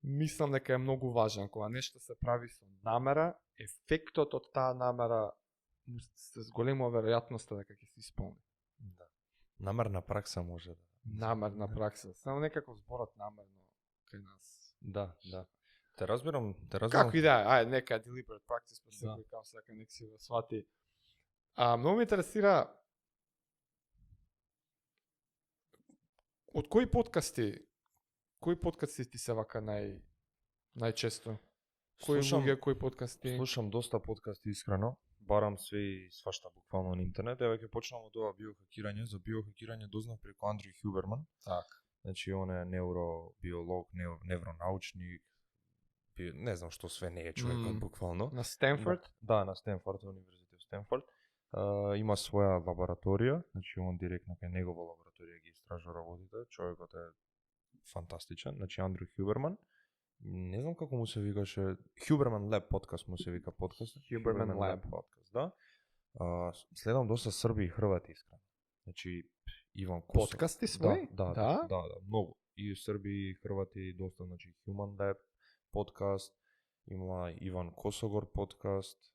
мислам дека е многу важен. Кога нешто се прави со намера, ефектот од таа намера се зголемува веројатноста дека ќе се исполни. Да. Намерна пракса може да. Намерна пракса. Само некако зборот намерно кај нас. Да. Те разбирам. Како и да е, ајде, нека deliberate practice, па секој како сака нека си го свати. Многу ме интересира од кои подкасти ти се вака најчесто? Кои подкасти? Слушам доста подкасти искрено, барам све и свашта буквално на интернет. Еве ќе почнам од ова биохакирање. За биохакирање дознав преку Андрю Хјуберман. Так. Значи он е невробиолог, невронаучник, не знам што све не е човекот буквално. На Стенфорд? Да, на Стенфорд, универзитет Стенфорд. Има своја лабораторија, значи он директно кај негова лабораторија ги истражува работите. Човекот е фантастичен, значи Андрю Хјуберман. Не знам како му се викаше, Хјуберман Лаб подкаст му се вика подкаст. Хјуберман Лаб подкаст, да. Следам доста срби и хрвати искрено. Значи Иван Косов. Подкасти своји? Да, многу. И Срби, и Хрвати доста, значи Human Lab подкаст, има Иван Косогор подкаст,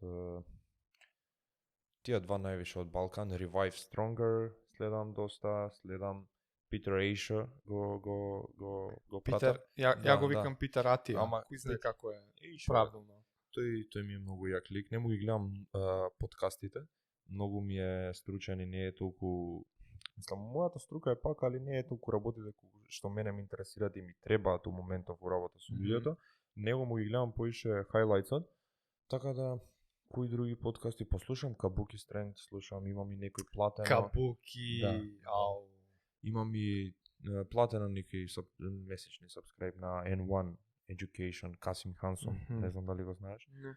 тие два највише од Балкан, Revive Stronger, следам доста, следам Питер Ейша, го Питер, пратам. ја го викам Питер Атија, Ама кој знае како е Ейша, правилно. тој ми е многу јак лик, не му ги гледам подкастите, многу ми е стручен и не е толку, мислам, мојата струка е пак, али не е толку работите што мене ме интересираат и ми требаат у моментов во работа со луѓето. Него му ги гледам поише хайлайтсот, така да кои други подкасти послушам, Кабуки Стренг слушам, имам и некој платено. Кабуки, ау. Имам и платено некој месечни сабскрайб на N1 Education, Касим Хансон, не знам дали го знаеш. Не.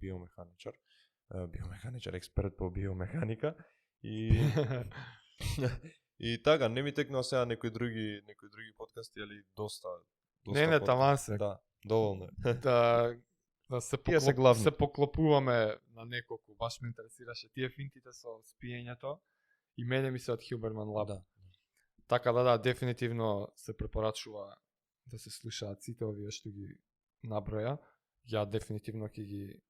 Биомеханичар, експерт по биомеханика и и така, не ми текнува сега некои други подкасти, али доста Не, таман се. Да, доволно е. Да се, Тие се главни. се поклопуваме на неколку, баш ме интересираше тие финтите со спиењето и мене ми се од Хилберман Лаб. Да. Така да, дефинитивно се препорачува да се слушаат сите овие што ги наброја. Ја дефинитивно ќе ги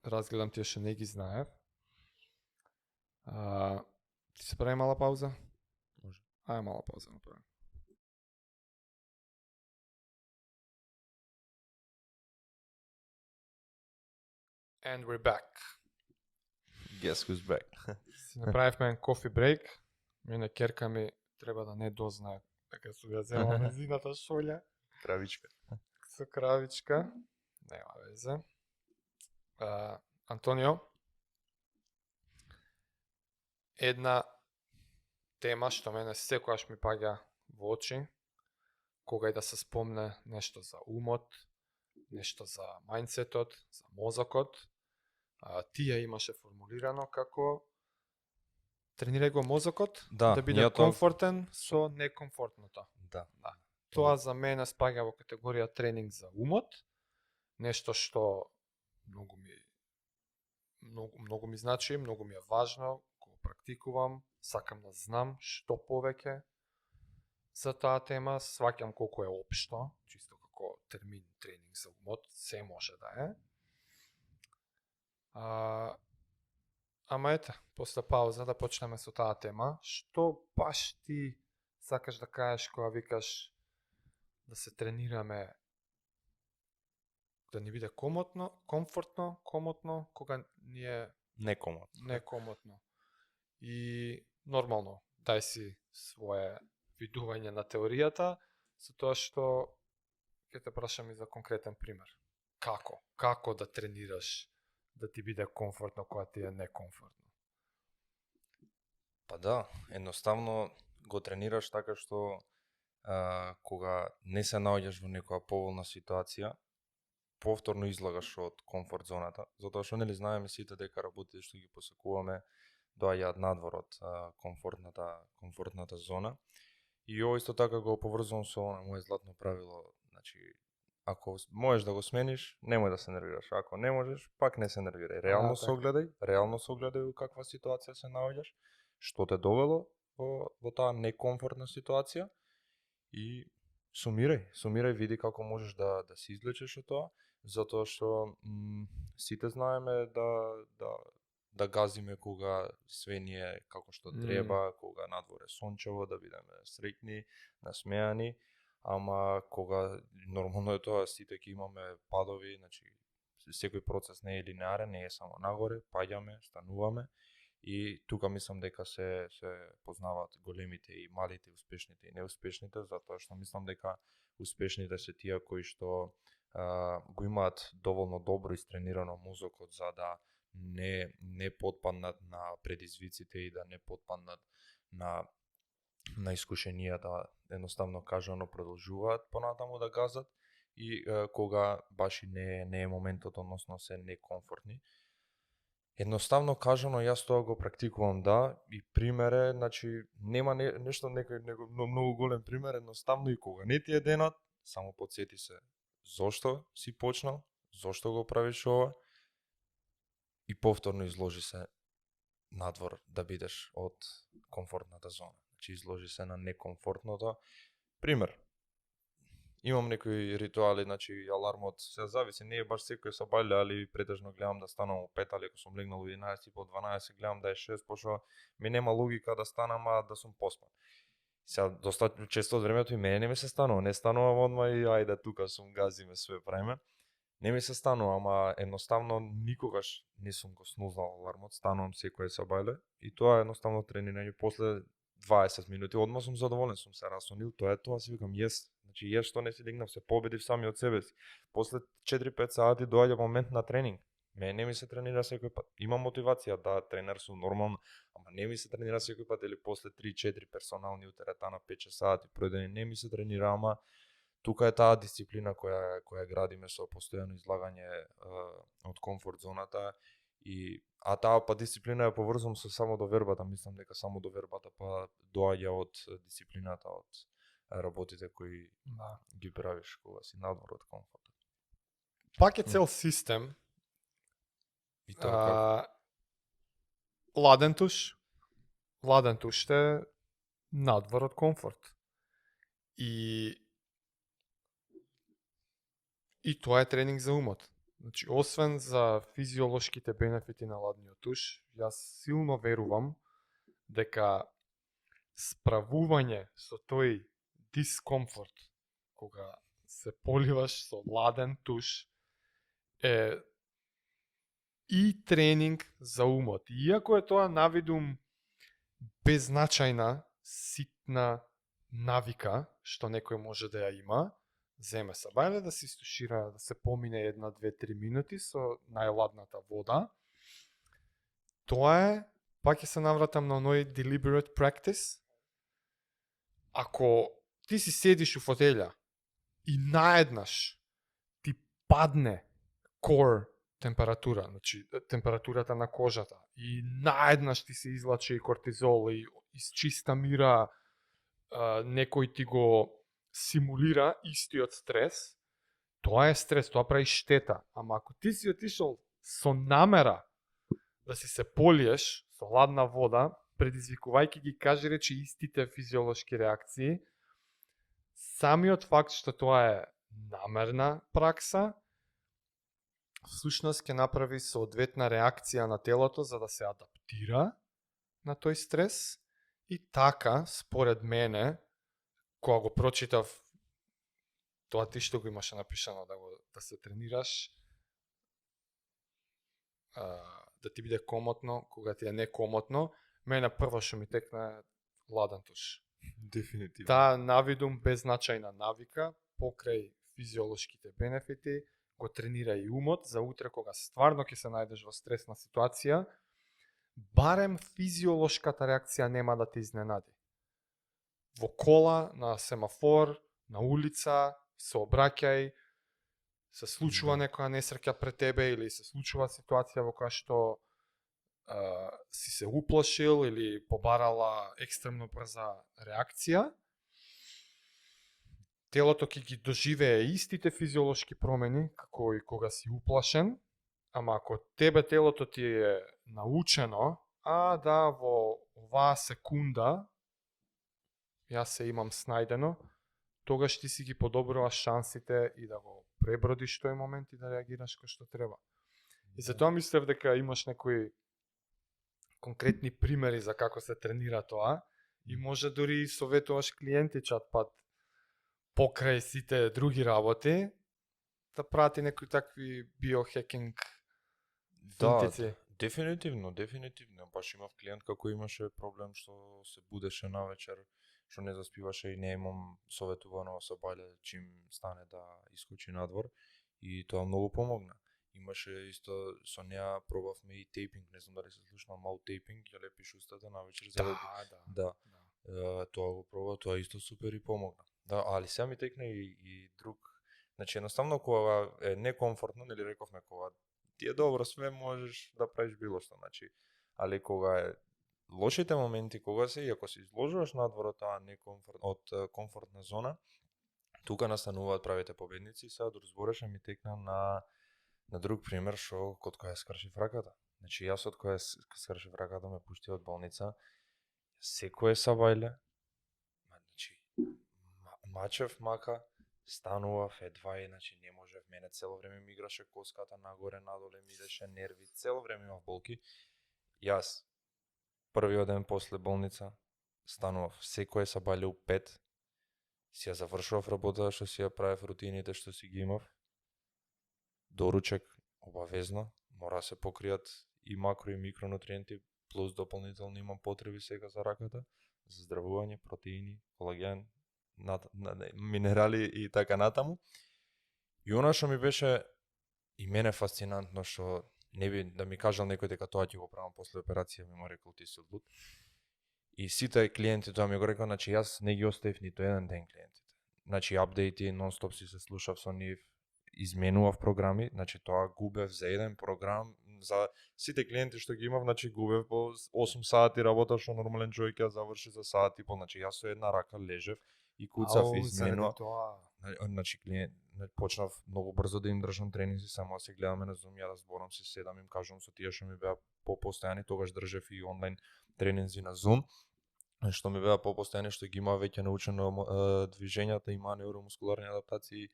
разгледам тие што не ги знаев. Ти се прави мала пауза? Може. Ајде мала пауза направи. And we're back. Guess who's back. Си направивме еден кофи брейк. Мене керка ми треба да не дознае дека су ја зела мезината шолја. Кравичка. Со кравичка. Нема везе. Антонио, една тема што мене секогаш ми паѓа во очи, кога и да се спомне нешто за умот, нешто за мајндсетот, за мозокот, ти ја имаше формулирано како тренирај го мозокот Да, биде комфортен со некомфортното. Да. Тоа за мене спаѓа во категорија тренинг за умот, нешто што многу ми значи, многу ми е важно, го практикувам, сакам да знам што повеќе за таа тема, сваќам колку е општо, чисто како термин тренинг за умот, се може да е. Ама ете, после пауза да почнеме со таа тема. Што баш ти сакаш да кажеш кога викаш да се тренираме, да ни биде комотно, кога ни е некомотно. И нормално, дај си свое видување на теоријата, со тоа што ќе те прашам и за конкретен пример. Како да тренираш да ти биде комфортно кога ти е некомфортно? Па да, едноставно го тренираш така што кога не се наоѓаш во некоја поволна ситуација, повторно излагаш од комфорт зоната, затоа што нели знаеме сите дека работите што ги посакуваме доаѓаат надвор од комфортната зона. И ово исто така го поврзувам со моје златно правило, значи ако можеш да го смениш, немој да се нервираш, ако не можеш, пак не се нервирај. Реално се огледај во каква ситуација се наоѓаш, што те довело во таа некомфортна ситуација и сумирај, види како можеш да се извлечеш од тоа, затоа што сите знаеме да газиме кога све ни е како што треба, кога надвор е сончево, да бидеме среќни, насмеани, ама кога нормално е тоа, сите ќе имаме падови, значи секој процес не е линеарен, не е само нагоре, паѓаме, стануваме и тука мислам дека се познаваат големите и малите, успешните и неуспешните, затоа што мислам дека успешните се тие кои што го имаат доволно добро истренирано мозокот за да не потпаднат на предизвиците и да не потпаднат на искушенијата, едноставно кажано продолжуваат понатаму да газат и кога баш и не е моментот, односно се некомфортни. Едноставно кажано, јас тоа го практикувам, да, и пример е, значи, нема нешто многу голем пример, едноставно и кога не ти е денот, само потсети се зошто си почнал, зошто го правиш ова и повторно изложи се надвор да бидеш од комфортната зона. Значи изложи се на некомфортното. Пример, имам некои ритуали, значи алармот се зависи, не е баш секој се бајле, али претежно гледам да станам у 5, али ако сум легнал у 11 по 12, гледам да е 6, пошто ми нема логика да станам, а да сум поспан. Сега, доста често од времето и мене не ми се станува, не станувам одма и ајде тука сум, газиме, све правиме. Не ми се станува, ама едноставно никогаш не сум го снузнал алармот, станувам секој сабајле и тоа е едноставно тренирање. После 20 минути одма сум задоволен, сум се расонил, тоа е тоа, си викам, значи што не си легнав, се победив сами од себе си. После 4-5 сати доаѓа момент на тренинг. Мене не ми се тренира секој пат. Имам мотивација да тренер сум нормално, ама не ми се тренира секој пат, или после 3-4 персонални утеретана 5-6 сати пројдени не ми се тренира, ама тука е таа дисциплина која градиме со постојано излагање од комфорт зоната а таа па дисциплина ја поврзувам со самодовербата, мислам дека самодовербата па доаѓа од дисциплината, од работите кои ги правиш кога си надвор од комфортот. Пак е цел систем. И тоа ладен туш е надвор од комфорт. И тоа е тренинг за умот. Значи, освен за физиолошките бенефити на ладниот туш, јас силно верувам дека справување со тој дискомфорт кога се поливаш со ладен туш е и тренинг за умот. Иако е тоа навидум беззначајна, ситна навика, што некој може да ја има, земе сабајле да се истушира, да се помине 1-2-3 минути со најладната вода. Тоа е, пак ќе се навратам на оној deliberate practice. Ако ти си седиш у фотелја и наеднаш ти падне core температура, значи температурата на кожата, и наеднаш ти се излачи кортизол и из чиста мира некој ти го симулира истиот стрес, тоа е стрес, тоа прави штета. Ама ако ти си отишол со намера да си се полиеш со ладна вода, предизвикувајќи ги, кажи речи, истите физиолошки реакции, самиот факт што тоа е намерна пракса, всушност ќе направи соодветна реакција на телото за да се адаптира на тој стрес. И така, според мене, кога го прочитав тоа ти што го имаше напишано да се тренираш, да ти биде комотно, кога ти е некомотно, мене прво што ми текна е ладен туш. Дефинитивно. Таа навидум беззначајна навика покрај физиолошките бенефити го тренира и умот за утре кога стварно ќе се најдеш во стресна ситуација, барем физиолошката реакција нема да те изненади. Во кола, на семафор, на улица, се обраќај, се случува некоја несреќа пред тебе или се случува ситуација во која што си се уплашил или побарала екстремно брза реакција, телото ќе ги доживее истите физиолошки промени како и кога си уплашен, ама ако тебе телото ти е научено, во оваа секунда јас се имам снајдено, тогаш ти си ги подобруваш шансите и да го пребродиш тој момент и да реагираш кој што треба. И затоа мислев дека имаш некои конкретни примери за како се тренира тоа и може дури советуваш клиенти чат пат покрај сите други работи да прати некои такви биохекинг финтици. Дефинитивно. Баш имав клиент како имаше проблем што се будеше навечер, што не заспиваше и не имам советувано со бајле чим стане да искочи надвор и тоа многу помогна. Имаше исто со неа пробавме и тейпинг, не знам дали се слушнал маут тейпинг, ја лепиш устата навечер за да. Тоа го пробав, тоа исто супер и помогна. Да, али сега ми текне и друг. Значи едноставно кога е некомфортно, нели рековме кога ти е добро све, можеш да правиш било што, значи, али кога е лошите моменти, кога се, и ако се изложуваш надвор од таа од комфортна зона, тука настануваат правите победници. Сега разбореше ми текна на друг пример што кod која скршив раката. Значи јас од која скршив раката ме пушти од болница, секое сабајле, значи, мачев мака, станував едва и, значи, не можев, мене цело време ми играше коската нагоре, надоле, ми идеше нерви, цело време имав болки. Јас, првиот ден после болница, станував секое сабајле у 5, си ја завршував работата што си ја правев, рутините што си ги имав, доручек, обавезно, мора да се покријат и макро и микронутриенти, плюс дополнително имам потреби сега за раката, за здравување, протеини, колаген, минерали и така натаму. И она што ми беше и мене фасцинантно, што не би да ми кажал некој дека тоа ќе го правам после операција, ми му рекол ти си луд. И сите клиенти тоа ми го рекол, значи јас не ги оставив ниту еден ден клиентите. Значи апдејти, нон-стоп си се слушав со нив, изменував програми, значи тоа губев за еден програм, за сите клиенти што ги имав, значи губев по 8 сати работа, што нормален човек ќе заврши за сат и пол, значи јас со една рака лежев и куцав, изменував. Значи клиент, почнав многу брзо да им држам тренинзи, само да се гледаме на Zoom, ја да зборам, се седам, им кажувам со тие што ми беа по-постојани, тогаш држев и онлайн тренинзи на Zoom, што ми беа по-постојани, што ги има веќе научено движењата, има неуромускуларни адаптации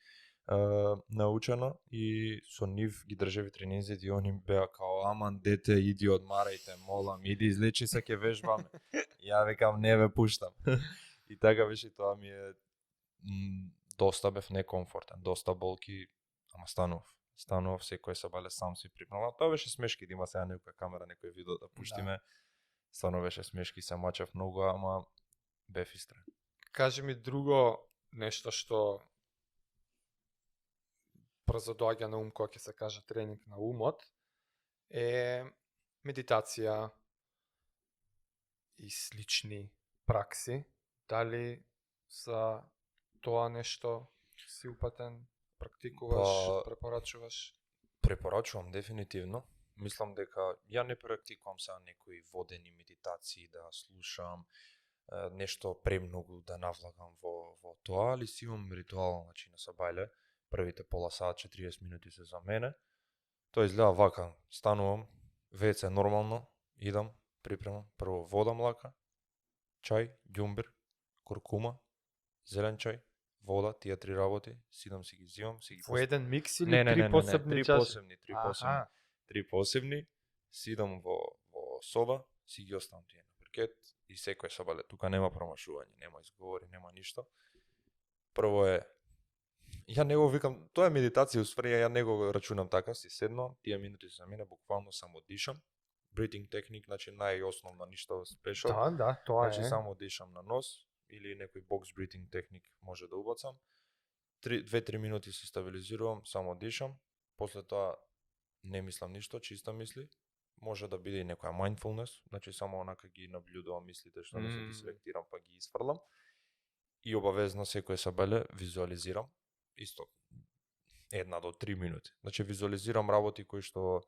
научено и со нив ги држеви тренинзите и они беа као аман дете иди одмарајте, молам, иди излечи се, ќе вежбаме. Ја викам не ве пуштам. И така беше, тоа ми е доста бев некомфортен, доста болки, ама станував секој сабајле сам си припнал. Тоа беше смешки, да има сега некоја камера, некој видео да пуштиме. Стварно беше смешки, се мачев многу, ама бев истрен. Кажи ми друго нешто што брзо доаѓа на ум кога ќе се каже тренинг на умот, е медитација и слични пракси. Дали за тоа нешто си упатен, практикуваш, препорачуваш? Препорачувам дефинитивно. Мислам дека ја не практикувам сега некои водени медитации да слушам, нешто премногу да навлагам во тоа, али си имам ритуал, значи на сабајле, првите пола сат, 40 минути се за мене. Тоа изгледа вака, станувам, WC нормално, идам, припремам, прво вода млака, чај, ѓумбир, куркума, зелен чај, вода, тие три работи, сидам си ги взимам, си ги во еден микс или три посебни чаши? Три посебни, сидам во соба, си ги оставам тие на паркет и секој сабајле, тука нема промашување, нема изговори, нема ништо. Прво е, ја не го викам, тоа е медитација, уствари ја не го рачунам така, си седнам, тие минути за мене буквално само дишам. Breathing техник, значи најосновно ништо спешал. Да, тоа значи, е. само дишам на нос или некој box breathing техник може да убацам. 2-3 минути се стабилизирувам, само дишам. После тоа не мислам ништо, чиста мисли. Може да биде и некоја mindfulness, значи само онака ги наблюдувам мислите што не се ги селектирам па ги изфрлам. И обавезно секој сабајле визуализирам исто 1 до 3 минути. Значи визуализирам работи кои што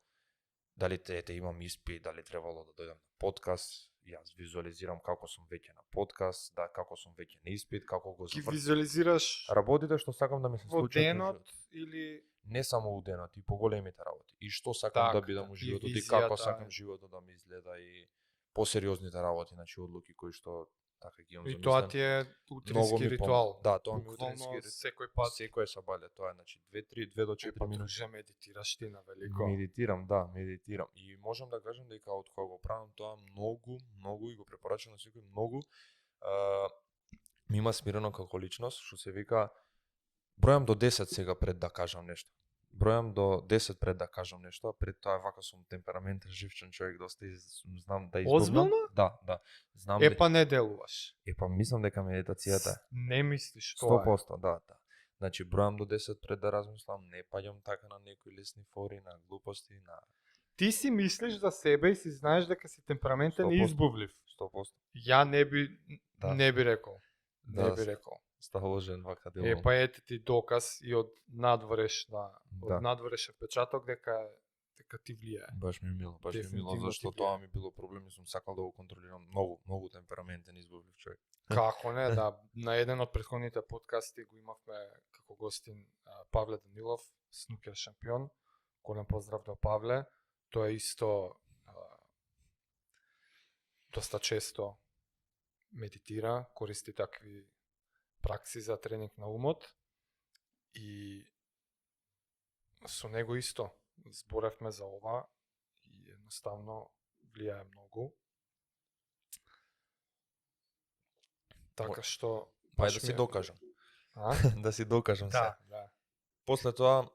дали имам испит, дали требало да дојдам на подкаст, јас визуализирам како сум веќе на подкаст, да како сум веќе на испит, како го завршувам. Ки визуализираш работите што сакам да ми се случат во денот или не само у денот, и поголемите работи. И што сакам да бидам у животот и како сакам животот да ми изгледа и посериозните работи, значи одлуки кои што така ги имам замислен. И тоа ти е утрински ритуал. Да, тоа ми е утрински ритуал. Секој пат. Секој сабајле, тоа е, значи 2 до 4 минути. Друже, медитираш ти на велико. Медитирам. И можам да кажам дека од кога го правам тоа многу и го препорачувам на секој многу, ми има смирено како личност, што се вика бројам до 10 сега пред да кажам нешто. Бројам до 10 пред да кажам нешто, а пред тоа вака сум темпераментен, живчен човек, доста знам да избубнам. Озбилно? Да. Знам Епа не делуваш. Епа мислам дека медитацијата не мислиш тоа. 100%, да. Значи бројам до 10 пред да размислам, не паѓам така на некои лесни фори, на глупости, на Ти си мислиш за себе и си знаеш дека си темпераментен 100%. и избувлив. 100%. Ја не би рекол. Не би рекол. Сталожен вака дело. Епа ете ти доказ и од надворешен печаток дека ти влијае. Баш ми мило, зашто тоа ми било проблем и сум сакал да го контролирам многу темпераментен избувлив човек. Како не, да. На еден од претходните подкасти го имавме како гостин Павле Данилов, снукер шампион. Голем поздрав до Павле. Тоа е исто доста често медитира, користи такви пракси за тренинг на умот и со него исто зборевме за ова и едноставно влијае многу. Така што Па да си докажам. А? Да си докажам се. Да. После тоа,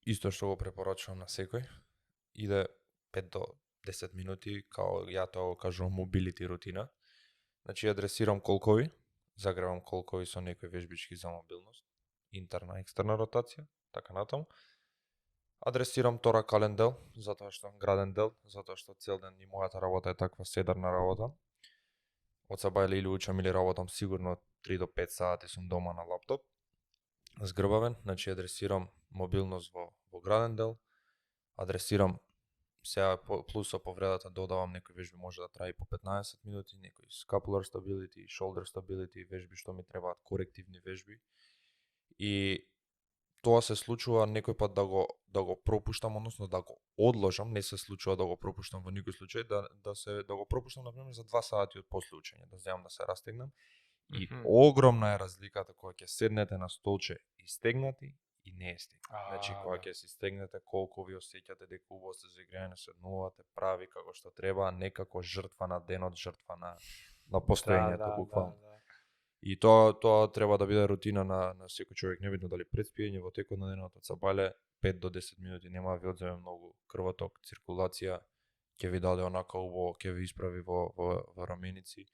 исто што го препорачувам на секој, иде 5 до 10 минути, као ја тоа го кажувам mobility рутина. Значи, адресирам колкови, загревам колкови со некои вежбички за мобилност, интерна, екстерна ротација, така натаму. Адресирам торакален дел, затоа што граден дел, затоа што цел ден и мојата работа е таква седарна работа. Од сабајле или учам или работам сигурно 3 до 5 сати сум дома на лаптоп, згрбавен, значи адресирам мобилност во граден дел, адресирам сега плюс со повредата додавам некои вежби може да трае по 15 минути, некои scapular stability, shoulder stability, вежби што ми требаат корективни вежби. И тоа се случува некој пат да го пропуштам, односно да го одложам, не се случува да го пропуштам во никој случај, да го пропуштам на пример за 2 сати од после учење, да земам да се растегнам. И огромна е разликата кога ќе седнете на столче и стегнати и не е стегнати. Значи кога ќе се стегнете колку ви осеќате дека убаво сте заиграени, седнувате прави како што треба, не како жртва на денот, жртва на постоењето буквално. И тоа треба да биде рутина на секој човек, небитно дали пред спиење, во текот на денот, од сабајле 5 до 10 минути, нема да ви одземе многу крвоток, циркулација, ќе ви даде онака убаво, ќе ви исправи во раменици.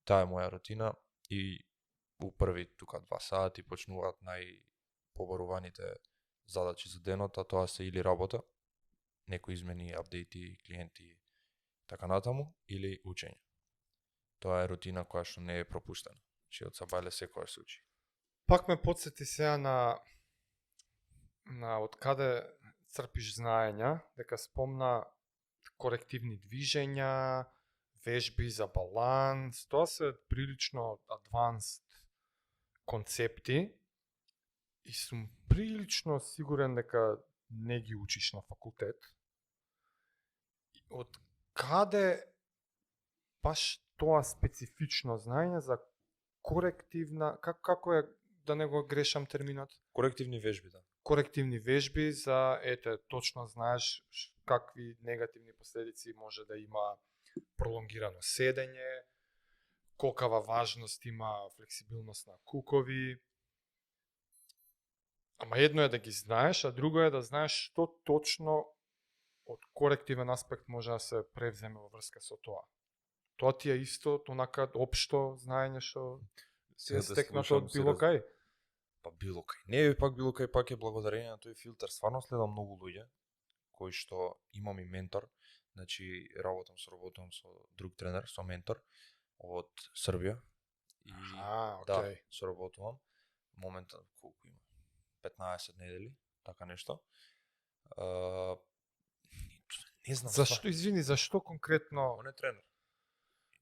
Таа е моја рутина и у први тука 2 сати почнуваат најпобаруваните задачи за денот, а тоа се или работа, некои измени, апдејти, клиенти, така натаму, или учење. Тоа е рутина која што не е пропуштена. Че од сабајле секоја се учи. Пак ме подсети сега на од каде црпиш знаења, дека спомна корективни движења, вежби за баланс, тоа се прилично advanced концепти и сум прилично сигурен дека не ги учиш на факултет. Од каде баш тоа специфично знаење за корективна, како е, да не го грешам терминот? Корективни вежби, да. Корективни вежби за, точно знаеш какви негативни последици може да има пролонгирано седење, колкава важност има флексибилност на кукови. Ама едно е да ги знаеш, а друго е да знаеш што точно од корективен аспект може да се превземе во врска со тоа. Тоа ти е исто, онака општо знаење што се е стекнато од било кај? Па било кај. Не е пак било кај, пак е благодарение на тој филтер. Стварно следам многу луѓе кои што имам и ментор, значи работам со друг тренер, со ментор од Србија. И да, соработувам. Моментално колку има? 15 недели, така нешто. Не знам. Зашто, извини, зашто конкретно? Он е тренер.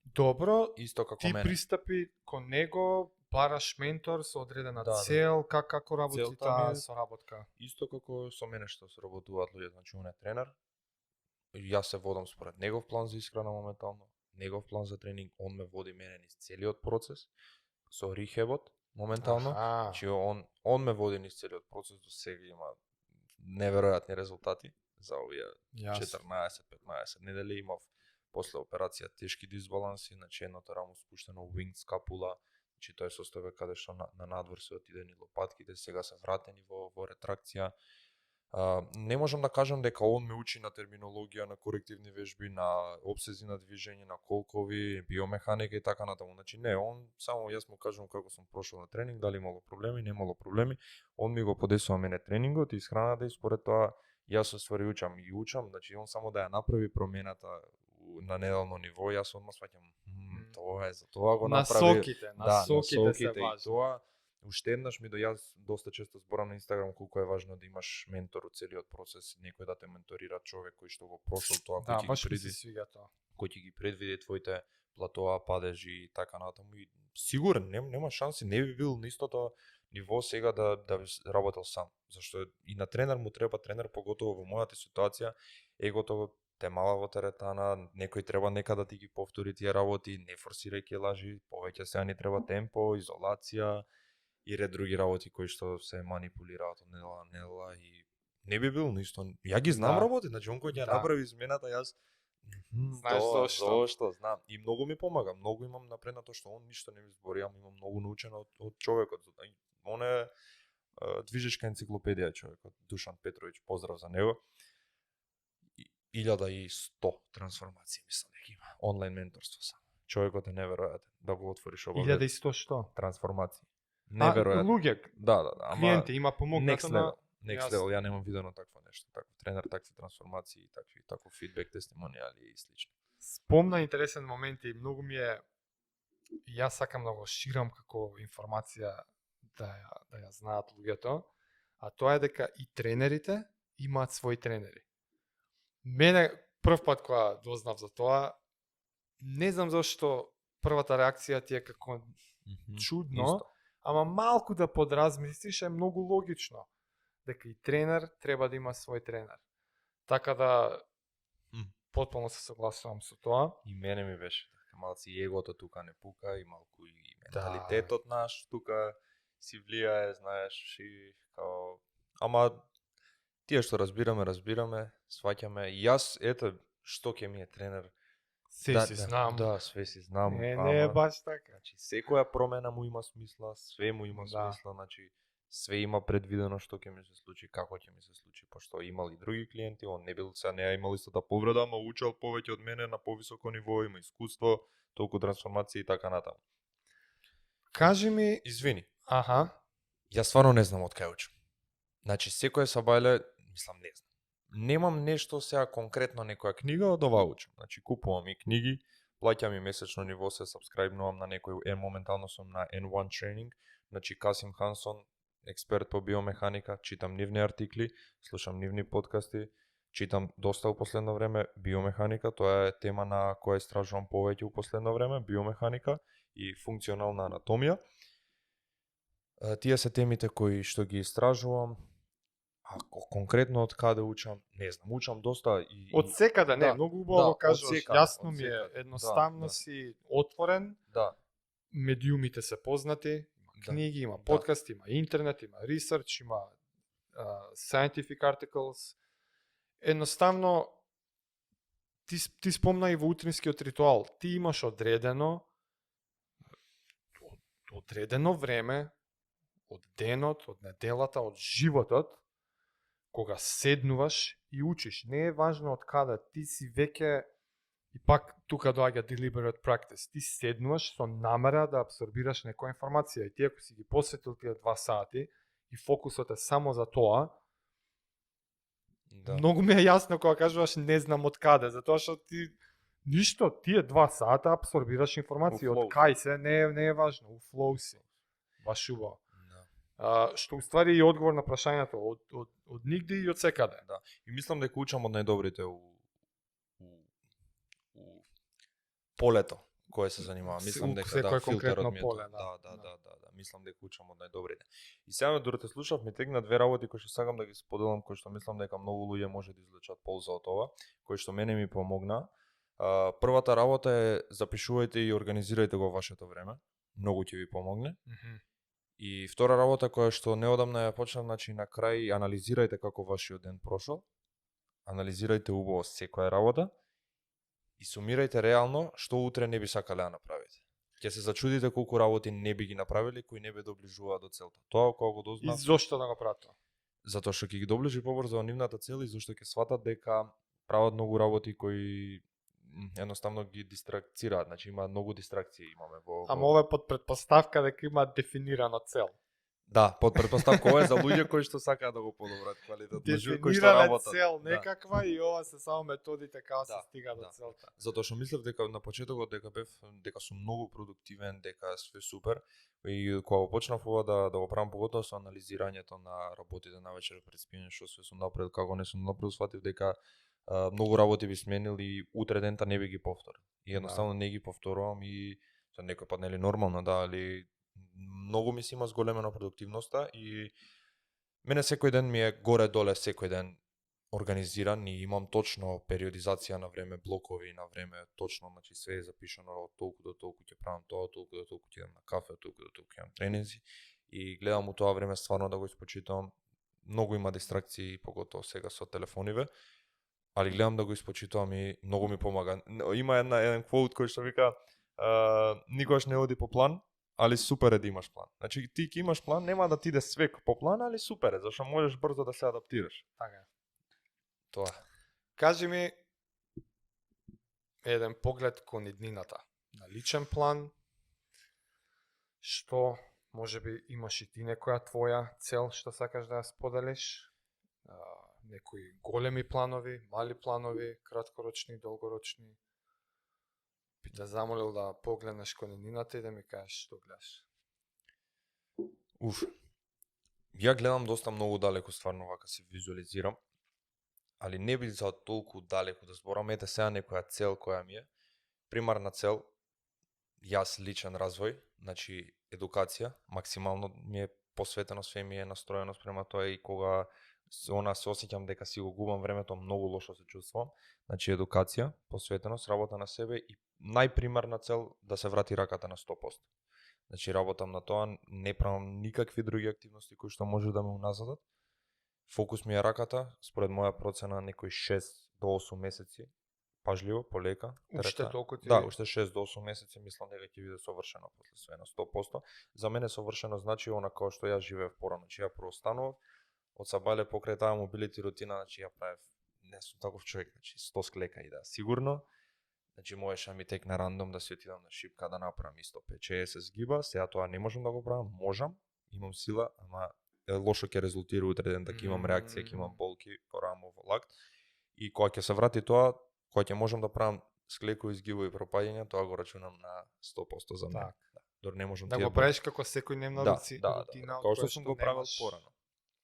Добро, исто како ти мене. пристапи кон него, бараш ментор со одредена цел, како работи таа соработка? Исто како со мене што соработуваат луѓе, значи он е тренер. Јас се водам според негов план за исхрана моментално, негов план за тренинг, он ме води мене низ целиот процес со рихебот моментално. Значи он ме води низ целиот процес, до сега има неверојатни резултати за овие 14-15 недели. Имав после операција тешки дисбаланси, значи едното рамо спуштено wing scapula, значи тоа е состојба каде што на надвор се отидени лопатките, сега се вратени во ретракција. Не можам да кажам дека он ме учи на терминологија, на корективни вежби, на обсези на движење, на колкови, биомеханика и така натаму. Значи не, он само јас му кажувам како сум прошол на тренинг, дали имало проблеми, немало проблеми. Он ми го подесува мене тренингот и исхраната и според тоа јас оствари учам, значи он само да ја направи промената на неделно ниво, јас одма сваќам, тоа е, за тоа го направи. Насоките се важни. Тоа уште еднаш ми јас доста често зборам на Инстаграм колку е важно да имаш ментор од целиот процес, некој да те менторира, човек кој што го прошол тоа, кој ќе ги предвиди твоите платоа, падежи и така натаму. И сигурен нема шанси, не би бил на истото ниво сега да би работел сам, зашто и на тренер му треба тренер, поготово во мојата ситуација, егото те мала во теретана, некој треба нека да ти ги повтори тие работи, не форсирајќи лажи, повеќе сега ни треба темпо, изолација и ред други работи кои што се манипулираат од недела на недела и не би бил ништо. Ја ги знам Да. работи, значи он кој ќе Да. направи измената, јас Знаеш зошто. знам. И многу ми помага, многу имам напреднато што он ништо не ми збори, ама имам многу научено од човекот. И он е движечка енциклопедија човекот, Душан Петровиќ, поздрав за него. 1100 трансформации, мислам дека има. Онлайн менторство само. Човекот е неверојатен, да го отвориш ова. 1100 што? Трансформации. Неверојатно. Луѓе, Да, ама клиенти има помогнато next на level. Next Јасно. level, ја немам видено такво нешто, таков тренер, такви трансформации, таков фидбек, тестимонијали и слично. Спомна интересен момент и многу ми е, јас сакам да го ширам како информација да ја знаат луѓето, а тоа е дека и тренерите имаат своји тренери. Мене прв пат кога дознав за тоа, не знам зашто првата реакција ти е како чудно, Исто. ама малку да подразмислиш е многу логично дека и тренер треба да има свој тренер. Така да потполно се согласувам со тоа. И мене ми беше така, малци и егото тука не пука, и малку и менталитетот наш тука си влијае, знаеш, и као... Ама тие што разбираме, сваќаме. И јас, ето, што ќе ми е тренер. Се си знам. Да, све си знам. Не е баш така. Значи, секоја промена му има смисла, све му има смисла, значи, све има предвидено што ќе ми се случи, како ќе ми се случи, пошто имал и други клиенти, он не бил сега не имал истата повреда, ама учел повеќе од мене на повисоко ниво, има искуство, толку трансформација и така натаму. Кажи ми, Извини, аха, јас стварно не знам од кај учам. Значи, секој сабајле, мислам, не знам. Немам нешто сега конкретно некоја книга од ова учам. Значи, купувам и книги, плаќам и месечно ниво, се сабскрајбнувам на некој, моментално сум на N1 Training, значи Касим Хансон, експерт по биомеханика, читам нивни артикли, слушам нивни подкасти, читам доста у последно време биомеханика, тоа е тема на која истражувам повеќе у последно време, биомеханика и функционална анатомија. Тие се темите кои што ги истражувам. Ако конкретно од каде учам, не знам, учам доста и од секаде, не, Да, многу убаво да, кажуваш, од секаде, јасно од ми е, секаде. едноставно Да. си отворен, да, медиумите се познати, има Да. книги, има Да. подкасти, има интернет, има research, има scientific articles. Едноставно, ти спомна и во утринскиот ритуал, ти имаш одредено време од денот, од неделата, од животот, кога седнуваш и учиш. Не е важно од каде, ти си веќе, и пак тука доаѓа deliberate practice, ти седнуваш со намера да абсорбираш некоја информација и ти ако си ги посветил тие 2 сати и фокусот е само за тоа, да. многу ми е јасно кога кажуваш не знам од каде, затоа што ти ништо, тие 2 сата абсорбираш информација, У од flow кај се, не е важно, у flow си. Баш убаво. Да. Што уствари и одговор на прашањето од нигде и од секаде. Да. И мислам дека учам од најдобрите у полето кое се занимава. Мислам У дека секое да, конкретно филтерот ми е поле, тоа. да. Да. Мислам дека учам од најдобрите. И сега додека те слушав, ми тегна 2 работи кои што сакам да ги споделам, кои што мислам дека многу луѓе може да извлечат полза од ова, кои што мене ми помогна. Првата работа е запишувајте и организирајте го вашето време. Многу ќе ви помогне. И втора работа која што неодамна ја почнав, значи на крај анализирајте како вашиот ден прошол. Анализирајте убаво секоја работа и сумирајте реално што утре не би сакале да направите. Ќе се зачудите колку работи не би ги направиле кои не би доближуваат до целта. Тоа кога го И дознав, зошто да го прават тоа? затоа што ќе ги доближи побрзо до нивната цел и зашто ќе сватат дека прават многу работи кои едноставно ги дистракцираат, значи има многу дистракции имаме во Ама ова е под предпоставка дека има дефинирана цел. Да, под предпоставка ова е за луѓе кои што сакаат да го подобрат квалитетот на живот, кои што Дефинирана работат. цел Да. некаква и ова се само методите како Да, се стига до да. целта. Затоа што мислев дека на почетокот дека сум многу продуктивен, дека све супер и кога го почнав ова да го правам поготово со анализирањето на работите на вечер пред спиење, што све сум направил, како не сум направил, сватив дека многу работи би сменил и утре дента не би ги повторил. И едноставно не ги повторувам и за некој пат нели нормално, да, али многу ми се има зголемено продуктивноста и мене секој ден ми е горе доле секој ден организиран и имам точно периодизација на време, блокови на време, точно, значи све е запишано од толку до толку ќе правам тоа, толку до толку ќе идам на кафе, толку до толку ќе имам тренинзи и гледам у тоа време стварно да го испочитувам. Многу има дистракции, поготово сега со телефониве, али гледам да го испочитувам и многу ми помага. Има еден квоут кој што вика никогаш не оди по план, али супер е да имаш план. Значи ти ќе имаш план, нема да ти иде све по план, али супер е, зашто можеш брзо да се адаптираш. Така. Тоа. Кажи ми еден поглед кон иднината. На личен план, што можеби имаш и ти некоја твоја цел што сакаш да ја споделиш? Некои големи планови, мали планови, краткорочни, долгорочни? Би те замолил да погледнеш кон иднината и да ми кажеш што гледаш. Ја гледам доста многу далеку, стварно вака се визуализирам, али не би за толку далеку да зборам. Ете сега некоја цел која ми е. Примарна цел, јас личен развој, значи едукација, максимално ми е посветено, све ми е настроено спрема тоа и кога се осеќам дека си го губам времето, многу лошо се чувствувам. Значи едукација, посветеност, работа на себе и најпримарна цел да се врати раката на 100%. Значи работам на тоа, не правам никакви други активности кои што може да ме уназадат. Фокус ми е раката, според моја процена некои 6 до 8 месеци, пажливо, полека. Уште толку ти? Да, уште 6 до 8 месеци мислам дека ќе биде совршено после све на 100%. За мене совршено значи она како што ја живеев порано. Значи ја прво станував, од сабале покрај таа мобилити рутина, значи ја правев, не сум таков човек, значи 100 склека и да, сигурно. Значи можеше ми текне рандом да си отидам на шипка да направам исто пече се сгиба, сега тоа не можам да го правам, можам, имам сила, ама лошо ќе резултира утре ден дека имам реакција, ќе имам болки по рамов лакт. И кога ќе се врати тоа, кога ќе можам да правам склекови изгибови и пропаѓања, тоа го рачунам на 100% за мене. Да. Дор не можам да го правиш како секојдневна рутина, како што сум го правел порано.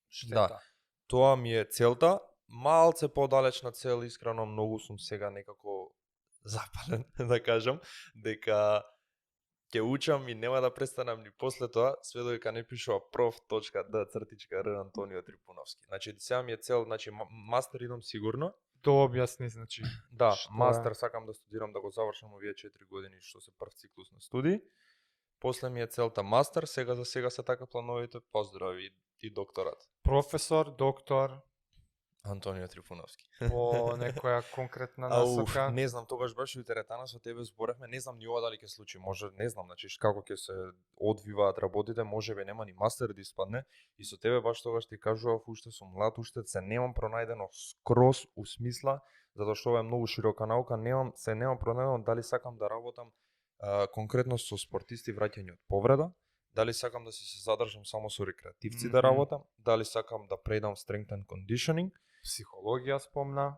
Штета. Да. Тоа ми е целта, малце подалечна цел, искрено многу сум сега некако запален да кажам дека ќе учам и нема да престанам ни после тоа, све додека не пишува prof.d.r Антонио Трипуновски. Значи сега ми е цел, значи мастер идам сигурно. Да објасни, значи. Да, мастер сакам да студирам, да го завршам овие 4 години што се прв циклус на студии. После ми е целта мастер, сега за сега се така плановите, поздрави и докторат. Професор, доктор Антонио Трипуновски. По некоја конкретна насока? Не знам, тогаш беше у теретана со тебе зборевме, не знам ни ова дали ќе случи, може, не знам, значи како ќе се одвиваат работите, можеби нема ни мастер да испадне и со тебе баш тогаш ти кажував, уште сум млад, уште се немам пронајдено скроз у смисла, затоа што ова е многу широка наука, немам пронајдено дали сакам да работам конкретно со спортисти враќање од повреда, дали сакам да се задржам само со рекреативци да работам, дали сакам да предам strength and conditioning, психологија спомна.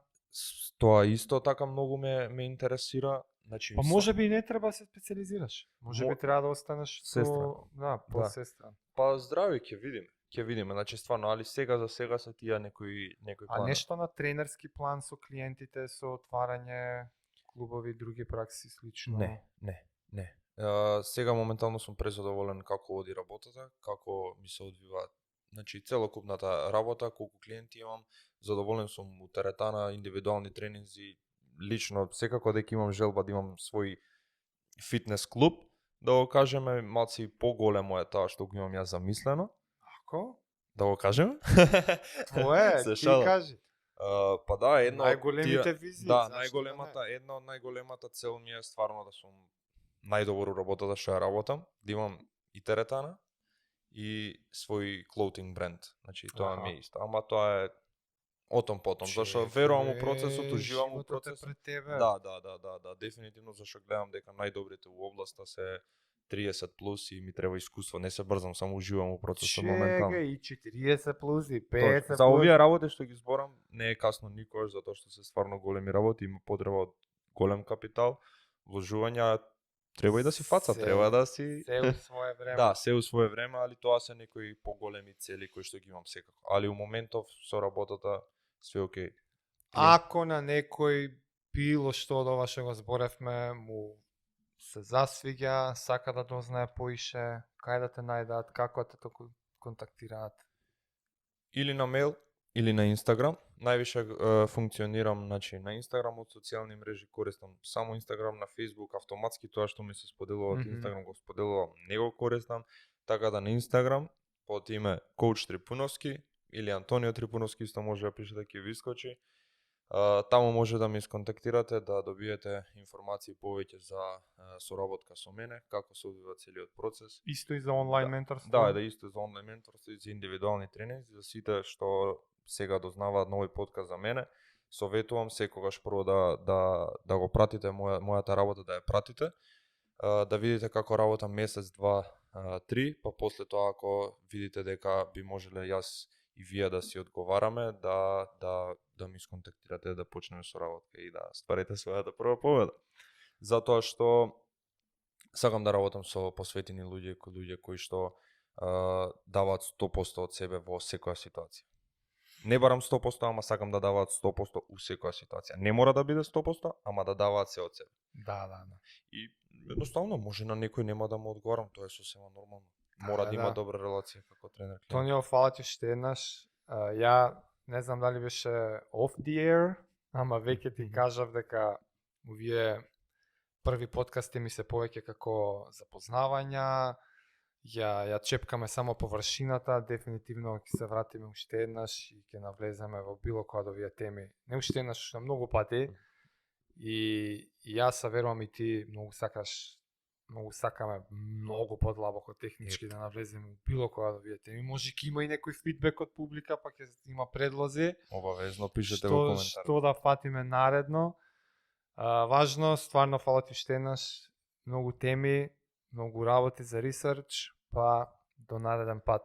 Тоа исто така многу ме интересира. Значи, па можеби и не треба да се специализираш. Можеби треба да останеш сестра. Да, сестра. Па здрави, ќе видиме. Значи стварно, али сега за сега се тие некои планови. А нешто на тренерски план со клиентите, со отварање клубови, други пракси слично? Не. Сега моментално сум презадоволен како оди работата, како ми се одвива, значи целокупната работа, колку клиенти имам, задоволен сум у теретана, индивидуални тренинзи, лично секако дека имам желба да имам свој фитнес клуб, да го кажеме малци поголемо е тоа што го имам јас замислено. Ако? Да го кажеме? Твое, ти кажи. Па да, едно најголемите визии. Да, една од најголемата цел ми е стварно да сум најдобро работата што ја работам, да имам и теретана и свој clothing бренд. Значи тоа ми е исто, ама тоа е отом потом, зашто верувам у процесот, уживам у процесот. Да, дефинитивно, зашто гледам дека најдобрите у областа се 30 плюс и ми треба искуство, не се брзам, само уживам у процесот моментално. Чега и 40 плюс и 50 плюс. За овие работи што ги зборам, не е касно никогаш, затоа што се стварно големи работи, има потреба од голем капитал, вложувања, треба и да си фаца, треба да си... Се у свое време. Да, се у свое време, али тоа се некои поголеми цели кои што ги имам секако. Али у моментов со работата све окей. Ако на некој било што од ова што го зборевме му се засвиѓа, сака да дознае поише, кај да те најдат, како да те контактираат? Или на мејл, или на Инстаграм. Највише функционирам, значи на Инстаграм од социјални мрежи, користам само Инстаграм, на Фејсбук автоматски тоа што ми се споделува од Инстаграм го споделувам, не го користам, така да на Инстаграм под име Коуч Трипуновски или Антонио Трипуновски исто може да пишете, ќе ви искочи. Таму може да ме исконтактирате, да добиете информации повеќе за соработка со мене, како се одвива целиот процес. Исто и за онлайн менторство? Да, исто за онлайн менторство и за индивидуални тренинзи, за сите што сега дознаваат нови подкаст за мене. Советувам секогаш прво да го пратите мојата работа, да ја пратите, да видите како работам месец, два, три, па после тоа ако видите дека би можеле јас и вие да си одговараме, да ми сконтактирате, да почнеме соработка и да стварите својата прва победа. Затоа што сакам да работам со посветени луѓе кои што даваат 100% од себе во секоја ситуација. Не барам 100%, ама сакам да даваат 100% у секоја ситуација. Не мора да биде 100%, ама да даваат се од себе. Да. И едноставно може на некој нема да му одговарам, тоа е сосема нормално. Мора да има добра релација како тренер. Тонио, фала ти уште еднаш. Ја не знам дали беше off the air, ама веќе ти кажав дека овие први подкасти ми се повеќе како запознавања, ја чепкаме само површината, дефинитивно ќе се вратиме уште еднаш и ќе навлеземе во било која од овие теми. Не уште еднаш, на многу пати. И јас верувам и ти многу сакаме многу подлабоко технички да навлеземе во било која од овие теми. Може ќе има и некој фидбек од публика, па ќе има предлози. Обавезно пишете во коментар. Што да фатиме наредно. Важно, стварно фала ти уште еднаш. Многу теми, многу работи за ресерч, па до нареден пат.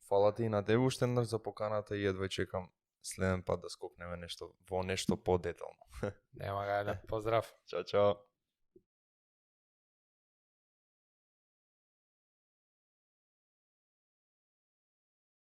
Фала ти и на тебе уште еднаш за поканата и едва чекам следен пат да скокнеме во нешто подетално. Нема гајде, поздрав. Чао.